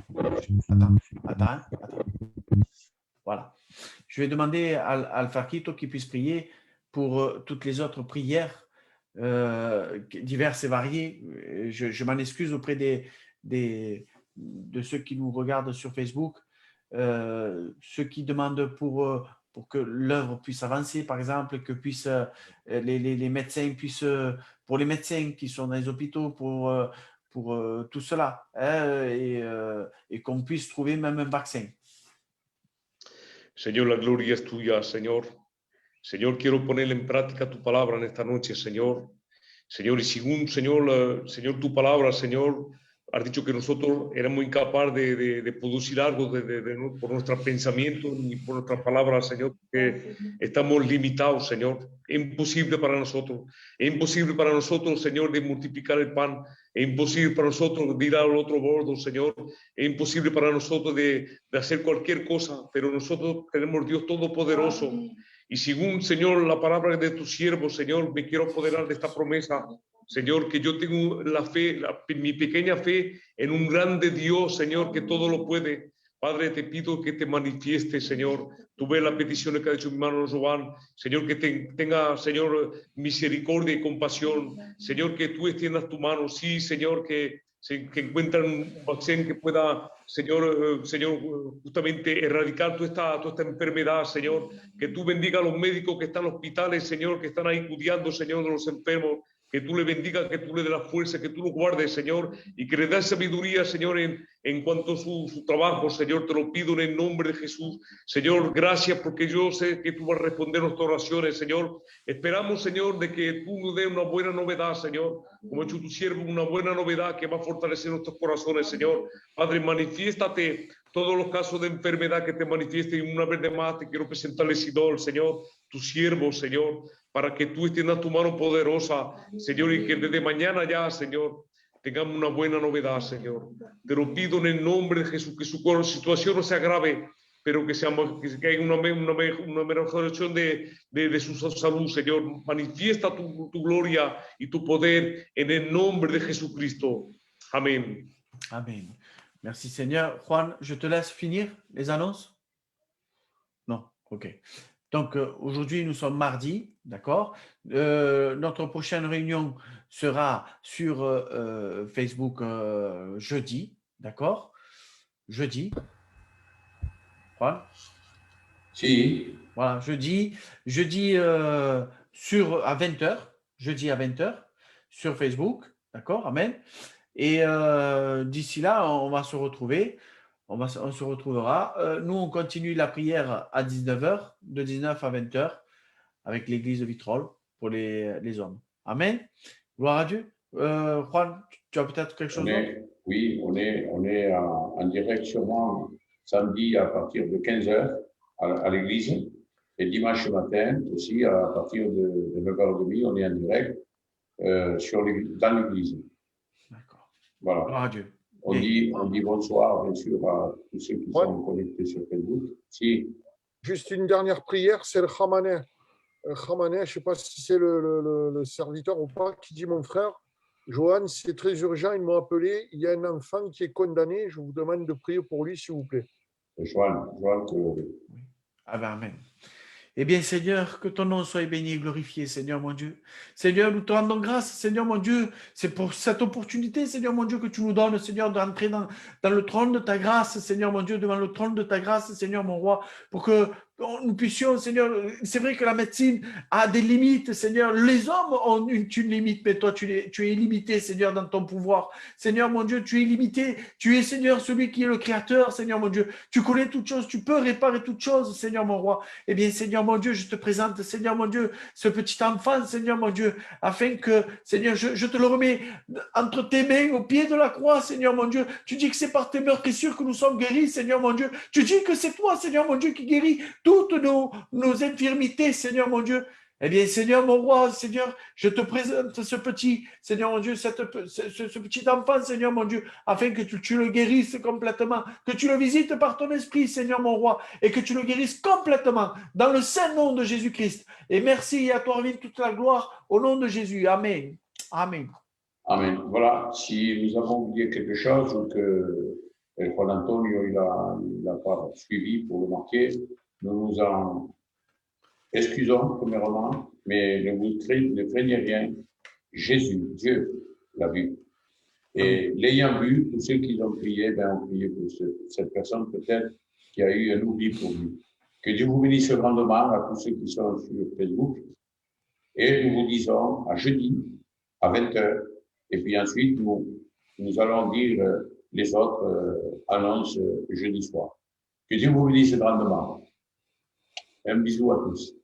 Attends. Voilà. Je vais demander à Alfarquito qu'il puisse prier pour toutes les autres prières diverses et variées. Je m'en excuse auprès de ceux qui nous regardent sur Facebook, ceux qui demandent pour que l'œuvre puisse avancer, par exemple, que puissent les médecins puissent, pour les médecins qui sont dans les hôpitaux, pour tout cela, hein, et qu'on puisse trouver même un vaccin. Señor, la gloria es tuya, Señor. Señor, quiero poner en práctica tu palabra en esta noche, Señor. Señor, y según, Señor, Señor, tu palabra, Señor, has dicho que nosotros éramos incapaces de producir algo por nuestros pensamientos y por nuestras palabras, Señor, que estamos limitados, Señor. Es imposible para nosotros. Es imposible para nosotros, Señor, de multiplicar el pan. Es imposible para nosotros de ir al otro bordo, Señor. Es imposible para nosotros de hacer cualquier cosa, pero nosotros tenemos Dios Todopoderoso. Y según, Señor, la palabra de tu siervo, Señor, me quiero apoderar de esta promesa, Señor, que yo tengo la fe, mi pequeña fe en un grande Dios, Señor, que todo lo puede. Padre, te pido que te manifiestes, Señor. Tú ves las peticiones que ha hecho mi hermano Joan. Señor, que tenga, Señor, misericordia y compasión. Señor, que tú extiendas tu mano. Sí, Señor, que encuentran un vaccin que pueda, Señor, justamente erradicar toda esta enfermedad, Señor. Que tú bendiga a los médicos que están en los hospitales, Señor, que están ahí cuidando, Señor, de los enfermos. Que tú le bendigas, que tú le des la fuerza, que tú lo guardes, Señor, y que le das sabiduría, Señor, en cuanto a su trabajo, Señor. Te lo pido en el nombre de Jesús. Señor, gracias porque yo sé que tú vas a responder nuestras oraciones, Señor. Esperamos, Señor, de que tú nos des una buena novedad, Señor, como ha hecho tu siervo, una buena novedad que va a fortalecer nuestros corazones, Señor. Padre, manifiéstate todos los casos de enfermedad que te manifiesten. Y una vez de más te quiero presentar el Sidol, Señor, tu siervo, Señor, para que tú extiendas tu mano poderosa, Señor, y que desde mañana ya, Señor, tengamos una buena novedad, Señor. Te lo pido en el nombre de Jesús, que su situación no sea grave, pero que haya una mejoración de su salud, Señor. Manifiesta tu gloria y tu poder en el nombre de Jesucristo. Amén. Amen. Merci Seigneur. Juan, je te laisse finir les annonces? Non, ok. Donc aujourd'hui, nous sommes mardi, d'accord? Notre prochaine réunion sera sur Facebook jeudi, d'accord? Jeudi. Juan? Si. Voilà, jeudi à 20h, jeudi à 20h sur Facebook, d'accord? Amen. Et d'ici là, on va se retrouver. On se retrouvera. Nous, on continue la prière à 19h, de 19 à 20h, avec l'église de Vitrolles pour les hommes. Amen. Gloire à Dieu. Juan, tu as peut-être quelque chose d'autre? Oui, on est en direct sûrement samedi à partir de 15h à l'église. Et dimanche matin aussi, à partir de 9h30, on est en direct dans l'église. D'accord. Voilà. Gloire à Dieu. On dit bonsoir, bien sûr, à tous ceux qui sont connectés sur Facebook. Si. Juste une dernière prière, c'est le Khamané. Khamané, je ne sais pas si c'est le serviteur ou pas, qui dit mon frère, Johan, c'est très urgent, ils m'ont appelé. Il y a un enfant qui est condamné. Je vous demande de prier pour lui, s'il vous plaît. Joan Coloré. Amen. Eh bien, Seigneur, que ton nom soit béni et glorifié, Seigneur mon Dieu. Seigneur, nous te rendons grâce, Seigneur mon Dieu. C'est pour cette opportunité, Seigneur mon Dieu, que tu nous donnes, Seigneur, d'entrer dans le trône de ta grâce, Seigneur mon Dieu, devant le trône de ta grâce, Seigneur mon roi, pour que nous puissions, Seigneur, c'est vrai que la médecine a des limites, Seigneur. Les hommes ont une limite, mais toi, tu es illimité, Seigneur, dans ton pouvoir. Seigneur mon Dieu, tu es illimité. Tu es, Seigneur, celui qui est le Créateur, Seigneur mon Dieu. Tu connais toutes choses, tu peux réparer toutes choses, Seigneur mon roi. Eh bien, Seigneur mon Dieu, je te présente, Seigneur mon Dieu, ce petit enfant, Seigneur mon Dieu, afin que, Seigneur, je te le remets entre tes mains, au pied de la croix, Seigneur mon Dieu. Tu dis que c'est par tes meurtrissures que nous sommes guéris, Seigneur mon Dieu. Tu dis que c'est toi, Seigneur mon Dieu, qui guéris toutes nos infirmités, Seigneur mon Dieu. Eh bien, Seigneur mon roi, Seigneur, je te présente ce petit, Seigneur mon Dieu, ce petit enfant, Seigneur mon Dieu, afin que tu le guérisses complètement, que tu le visites par ton esprit, Seigneur mon roi, et que tu le guérisses complètement, dans le saint nom de Jésus-Christ. Et merci, et à toi revient toute la gloire, au nom de Jésus. Amen. Amen. Amen. Voilà, si nous avons oublié quelque chose ou que Juan Antonio il a pas suivi pour le marquer, nous nous en excusons premièrement, mais ne craignez rien. Jésus, Dieu, l'a vu. Et l'ayant vu, tous ceux qui ont prié, ont prié pour cette personne peut-être qui a eu un oubli pour lui. Que Dieu vous bénisse grandement à tous ceux qui sont sur Facebook. Et nous vous disons à jeudi, à 20h. Et puis ensuite, nous allons dire les autres annonces jeudi soir. Que Dieu vous bénisse grandement. Un bisou à tous.